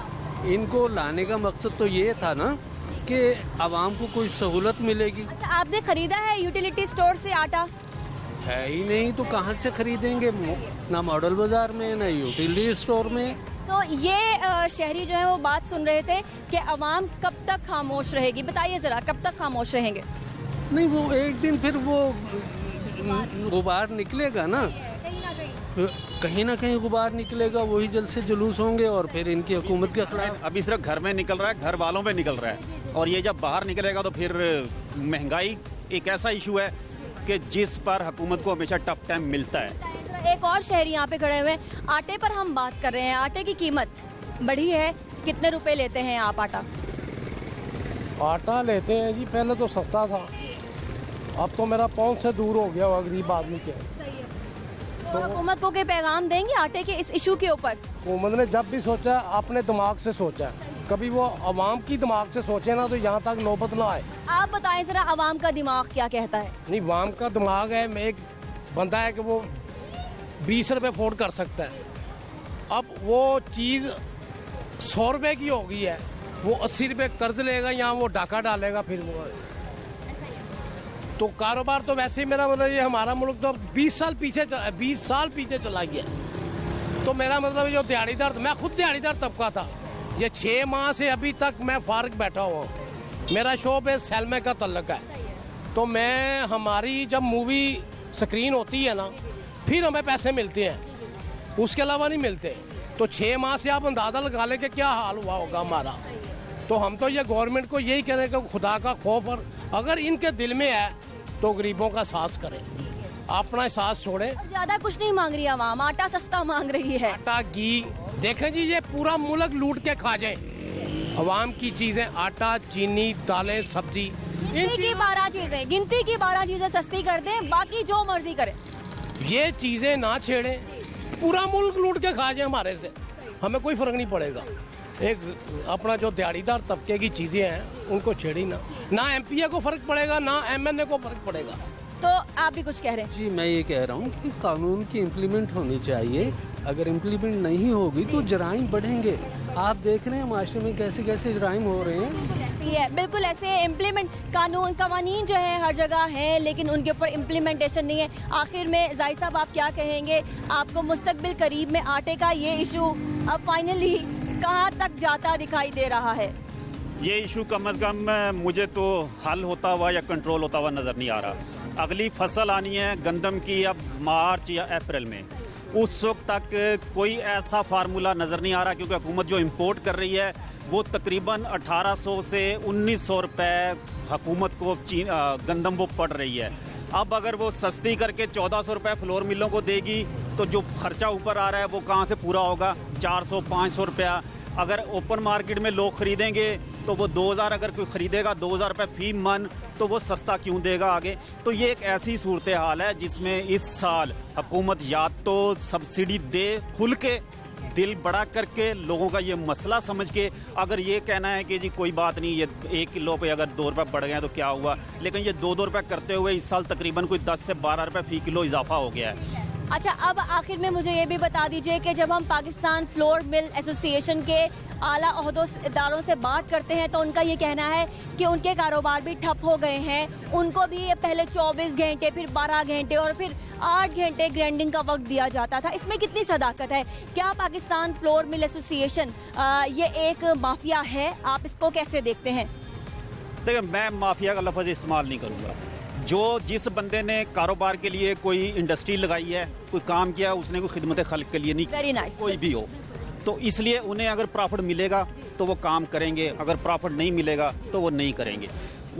इनको लाने का मकसद तो ये था ना कि आवाम को कोई सहूलत मिलेगी। अच्छा, आपने खरीदा है यूटिलिटी स्टोर से आटा? है ही नहीं तो कहाँ से खरीदेंगे? ना मॉडल बाजार में, ना यूटिलिटी स्टोर में। तो ये शहरी जो है वो बात सुन रहे थे कि आवाम कब तक खामोश रहेगी। बताइए जरा, कब तक खामोश रहेंगे? नहीं, वो एक दिन फिर वो गुबार निकलेगा ना, कहीं ना कहीं गुबार निकलेगा, वही जल्द से जुलूस होंगे और फिर इनकी हुकूमत के खिलाफ। अभी सिर्फ घर में निकल रहा है, घर वालों में निकल रहा है, और ये जब बाहर निकलेगा तो फिर महंगाई एक ऐसा इशू है कि जिस पर हुकूमत को हमेशा टफ टाइम मिलता है। एक और शहरी यहाँ पे खड़े हुए हैं। आटे पर हम बात कर रहे हैं, आटे की कीमत बढ़ी है। कितने रुपए लेते हैं आप आटा? आटा लेते हैं जी, पहले तो सस्ता था, अब तो मेरा पहुंच से दूर हो गया हुआ गरीब आदमी के। तो हुकूमत को के पैगाम देंगे आटे के इस इशू के ऊपर? हुकूमत ने जब भी सोचा अपने दिमाग से सोचा है, कभी वो अवाम की दिमाग से सोचे ना तो यहाँ तक नौबत ना आए। आप बताएं जरा, अवाम का दिमाग क्या कहता है? नहीं, अवाम का दिमाग है, मैं एक बंदा है कि वो 20 रुपये अफोर्ड कर सकता है। अब वो चीज़ 100 रुपये की हो गई है, वो 80 रुपये कर्ज लेगा या वो डाका डालेगा। फिर वो तो कारोबार तो वैसे ही, मेरा मतलब ये हमारा मुल्क तो 20 साल पीछे चला गया। तो मेरा मतलब जो दिहाड़ीदार, मैं खुद दिहाड़ीदार तबका था, ये 6 माह से अभी तक मैं फारिग बैठा हुआ हूँ। मेरा शॉप है सैलमे का तल्लक है, तो मैं हमारी जब मूवी स्क्रीन होती है ना फिर हमें पैसे मिलते हैं, उसके अलावा नहीं मिलते। तो 6 माह से आप अंदाज़ा लगा लें कि क्या हाल हुआ होगा हमारा। तो हम तो ये गवर्नमेंट को यही कह रहे हैं कि खुदा का खौफ और अगर इनके दिल में है तो गरीबों का साथ करें, अपना एहसास छोड़ें। ज्यादा कुछ नहीं मांग रही आवाम, आटा सस्ता मांग रही है। आटा, घी, देखें जी ये पूरा मुल्क लूट के खा जाए आवाम की चीजें, आटा, चीनी, दालें, सब्जी, गिनती की 12 चीजें सस्ती कर दें, बाकी जो मर्जी करें। ये चीजें ना छेड़ें, पूरा मुल्क लूट के खा जाए हमारे से, हमें कोई फर्क नहीं पड़ेगा। एक अपना जो दिहाड़ीदार तबके की चीजें हैं उनको छेड़ी ना एमपीए को फर्क पड़ेगा, ना एमएनए को फर्क पड़ेगा। तो आप भी कुछ कह रहे हैं? जी, मैं ये कह रहा हूँ कि कानून की इम्प्लीमेंट होनी चाहिए। अगर इम्प्लीमेंट नहीं होगी तो जराइम बढ़ेंगे। आप देख रहे हैं माशरे में कैसे कैसे जराइम हो रहे हैं। बिल्कुल ऐसे इम्प्लीमेंट कवानीन जो है हर जगह है, लेकिन उनके ऊपर इम्प्लीमेंटेशन नहीं है। आखिर में जाहिद साहब, आप क्या कहेंगे? आपको मुस्तकबिल करीब में आटे का ये इशू अब फाइनली कहाँ तक जाता दिखाई दे रहा है? ये इशू कम अज़ कम मुझे तो हल होता हुआ या कंट्रोल होता हुआ नज़र नहीं आ रहा। अगली फसल आनी है गंदम की अब मार्च या अप्रैल में, उस वक्त तक कोई ऐसा फार्मूला नज़र नहीं आ रहा, क्योंकि हुकूमत जो इंपोर्ट कर रही है वो तकरीबन 1800 से 1900 रुपये हुकूमत को गंदम वो पड़ रही है। अब अगर वो सस्ती करके 1400 रुपये फ्लोर मिलों को देगी तो जो खर्चा ऊपर आ रहा है वो कहाँ से पूरा होगा? 400-500 रुपया। अगर ओपन मार्केट में लोग खरीदेंगे तो वो 2000, अगर कोई खरीदेगा 2000 रुपये फी मन, तो वो सस्ता क्यों देगा आगे? तो ये एक ऐसी सूरत हाल है जिसमें इस साल हुकूमत या तो सब्सिडी दे खुल के, दिल बड़ा करके, लोगों का ये मसला समझ के। अगर ये कहना है कि जी कोई बात नहीं, ये 1 किलो पे अगर 2 रुपये बढ़ गए तो क्या हुआ, लेकिन ये 2-2 रुपये करते हुए इस साल तकरीबन कोई 10 से 12 रुपये फी किलो इजाफा हो गया है। अच्छा, अब आखिर में मुझे ये भी बता दीजिए कि जब हम पाकिस्तान फ्लोर मिल एसोसिएशन के आला ओहदेदारों से बात करते हैं तो उनका ये कहना है कि उनके कारोबार भी ठप हो गए हैं। उनको भी पहले 24 घंटे, फिर 12 घंटे और फिर 8 घंटे ग्राइंडिंग का वक्त दिया जाता था। इसमें कितनी सदाकत है? क्या पाकिस्तान फ्लोर मिल एसोसिएशन ये एक माफिया है? आप इसको कैसे देखते हैं? देखिए मैं माफिया का लफ्ज़ इस्तेमाल नहीं करूँगा। जो जिस बंदे ने कारोबार के लिए कोई इंडस्ट्री लगाई है, कोई काम किया, उसने कोई खिदमत खल्क के लिए नहीं किया, कोई भी हो, तो इसलिए उन्हें अगर प्रॉफिट मिलेगा तो वो काम करेंगे, अगर प्रॉफिट नहीं मिलेगा तो वो नहीं करेंगे।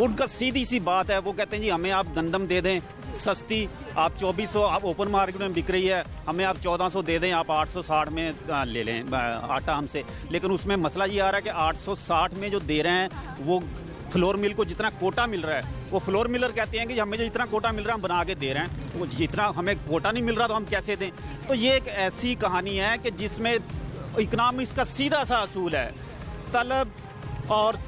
उनका सीधी सी बात है, वो कहते हैं जी हमें आप गंदम दे दें सस्ती, आप 2400 आप ओपन मार्केट में बिक रही है, हमें आप 1400 दे दें, आप 860 में ले लें आटा हमसे। लेकिन उसमें मसला ये आ रहा है कि 860 में जो दे रहे हैं वो फ्लोर मिल को जितना कोटा मिल रहा है, वो फ्लोर मिलर कहते हैं कि हमें जो इतना कोटा मिल रहा है हम बना के दे रहे हैं, वो जितना हमें कोटा नहीं मिल रहा तो हम कैसे दें। तो ये एक ऐसी कहानी है कि जिसमें इकनॉमिक्स का सीधा सा असूल है, तलब और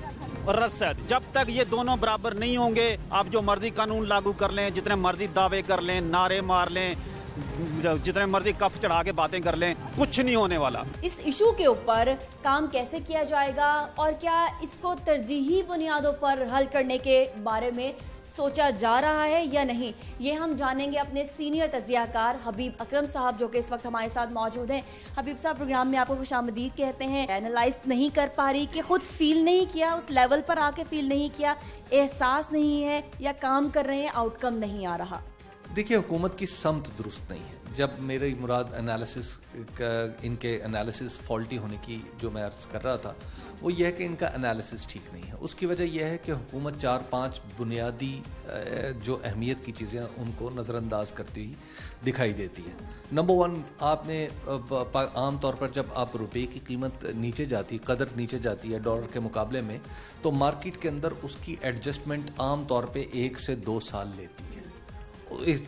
रसद। जब तक ये दोनों बराबर नहीं होंगे, आप जो मर्जी कानून लागू कर लें, जितने मर्जी दावे कर लें, नारे मार लें, जितने मर्जी कफ चढ़ा के बातें कर लें, कुछ नहीं होने वाला। इस इशू के ऊपर काम कैसे किया जाएगा और क्या इसको तरजीही बुनियादों पर हल करने के बारे में सोचा जा रहा है या नहीं, ये हम जानेंगे अपने सीनियर तज्जियाकार हबीब अकरम साहब, जो कि इस वक्त हमारे साथ मौजूद हैं। हबीब साहब, प्रोग्राम में आपको खुशामदीद कहते हैं। एनालाइज नहीं कर पा रही कि खुद फील नहीं किया, उस लेवल पर आके फील नहीं किया, एहसास नहीं है, या काम कर रहे हैं आउटकम नहीं आ रहा? देखिए, हुकूमत की समत दुरुस्त नहीं है। जब मेरी मुराद एनालिसिस इनके एनालिसिस फॉल्टी होने की जो मैं अर्ज कर रहा था, वो यह है कि इनका एनालिसिस ठीक नहीं है। उसकी वजह यह है कि हुकूमत 4-5 बुनियादी जो अहमियत की चीज़ें उनको नज़रअंदाज करती हुई दिखाई देती है। नंबर 1, आपने आम तौर पर जब आप रुपए की कीमत नीचे जाती, कदर नीचे जाती है डॉलर के मुकाबले में, तो मार्केट के अंदर उसकी एडजस्टमेंट आम तौर पर 1 से 2 साल लेती है।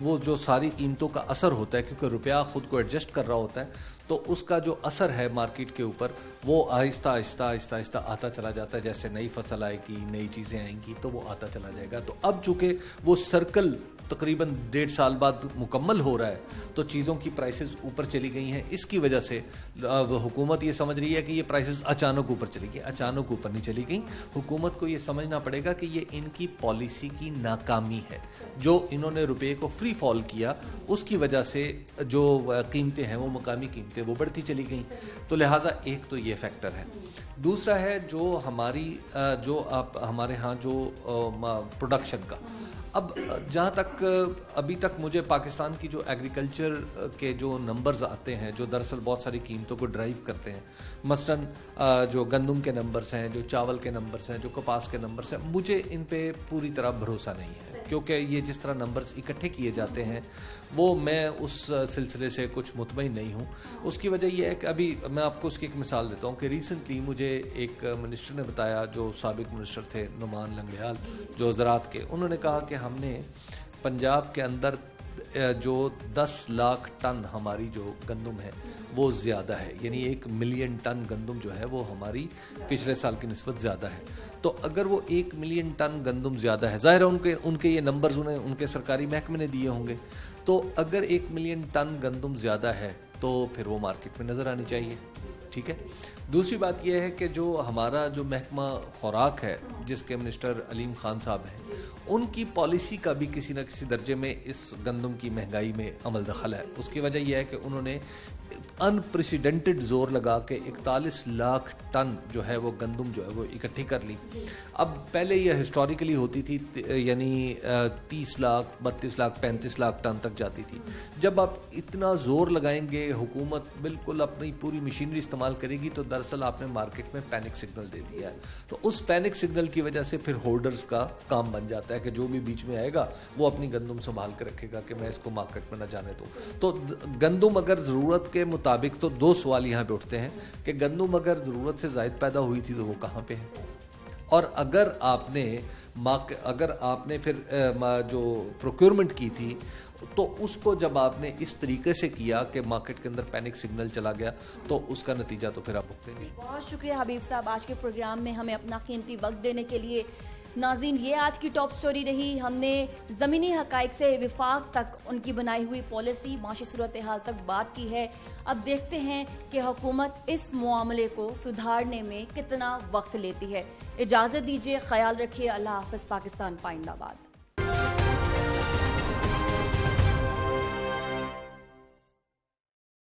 वो जो सारी कीमतों का असर होता है, क्योंकि रुपया खुद को एडजस्ट कर रहा होता है, तो उसका जो असर है मार्केट के ऊपर वो आहिस्ता आहिस्ता आता चला जाता है। जैसे नई फसल आएगी, नई चीज़ें आएंगी, तो वो आता चला जाएगा। तो अब चूँकि वो सर्कल तकरीबन 1.5 साल बाद मुकम्मल हो रहा है, तो चीज़ों की प्राइसेस ऊपर चली गई हैं। इसकी वजह से हुकूमत ये समझ रही है कि ये प्राइसेस अचानक ऊपर चली गई। अचानक ऊपर नहीं चली गई। हुकूमत को ये समझना पड़ेगा कि ये इनकी पॉलिसी की नाकामी है। जो इन्होंने रुपये को फ्री फॉल किया, उसकी वजह से जो कीमतें हैं, वो मकामी कीमतें वो बढ़ती चली गई। तो लिहाजा एक तो ये फैक्टर है। दूसरा है जो हमारी जो आप हमारे यहाँ जो प्रोडक्शन का, अब जहाँ तक अभी तक मुझे पाकिस्तान की जो एग्रीकल्चर के जो नंबर्स आते हैं, जो दरअसल बहुत सारी कीमतों को ड्राइव करते हैं, मसलन जो गंदम के नंबर्स हैं, जो चावल के नंबर्स हैं, जो कपास के नंबर्स हैं, मुझे इन पे पूरी तरह भरोसा नहीं है, क्योंकि ये जिस तरह नंबर्स इकट्ठे किए जाते हैं वो मैं उस सिलसिले से कुछ मुतमईन नहीं हूँ। उसकी वजह यह है कि अभी मैं आपको उसकी एक मिसाल देता हूँ कि रिसेंटली मुझे एक मिनिस्टर ने बताया, जो साबिक मिनिस्टर थे नुमान लंगड़ियाल, जो ज़राअत के, उन्होंने कहा कि हमने पंजाब के अंदर जो 10 लाख टन हमारी जो गंदम है वो ज़्यादा है, यानी 1 मिलियन टन गंदम जो है वो हमारी पिछले साल की निस्बत ज़्यादा है। तो अगर वो 1 मिलियन टन गंदम ज़्यादा है, ज़ाहिर है उनके ये नंबर्स उन्हें उनके सरकारी महकमे ने दिए होंगे, तो अगर 1 मिलियन टन गंदम ज़्यादा है तो फिर वो मार्केट में नज़र आनी चाहिए। ठीक है। दूसरी बात यह है कि जो हमारा जो महकमा खुराक है, जिसके मिनिस्टर अलीम खान साहब हैं, उनकी पॉलिसी का भी किसी न किसी दर्जे में इस गंदम की महंगाई में अमल दखल है। उसकी वजह यह है कि उन्होंने अनप्रेसिडेंटेड जोर लगा के 41 लाख टन जो है वो गंदम जो है वो इकट्ठी कर ली। अब पहले ये हिस्टोरिकली होती थी, यानी 30 लाख, 32 लाख, 35 लाख टन तक जाती थी। जब आप इतना जोर लगाएंगे, हुकूमत बिल्कुल अपनी पूरी मशीनरी इस्तेमाल करेगी, तो दरअसल आपने मार्केट में पैनिक सिग्नल दे दिया है। तो उस पैनिक सिग्नल की वजह से फिर होल्डर्स का काम बन जाता है कि जो भी बीच में आएगा वो अपनी गंदम संभाल कर रखेगा कि मैं इसको मार्केट में न जाने दूँ। तो गंदम अगर ज़रूरत के मुताबिक, तो 2 सवाल यहाँ पे उठते हैं कि गंदम अगर ज़रूरत से ज़ायद पैदा हुई थी तो वो कहाँ पे है, और अगर आपने फिर जो प्रोक्योरमेंट की थी तो उसको जब आपने इस तरीके से किया कि मार्केट के अंदर पैनिक सिग्नल चला गया, तो उसका नतीजा तो फिर आप भुगतेंगे। बहुत शुक्रिया हबीब साहब आज के प्रोग्राम में हमें अपना कीमती वक्त देने के लिए। नाज़रीन, ये आज की टॉप स्टोरी रही। हमने ज़मीनी हक़ाइक़ से विफाक तक उनकी बनाई हुई पॉलिसी, माशी सूरत हाल तक बात की है। अब देखते हैं कि हुकूमत इस मामले को सुधारने में कितना वक्त लेती है। इजाज़त दीजिए, ख्याल रखिए। अल्लाह हाफ़िज़। पाकिस्तान पाइंदाबाद।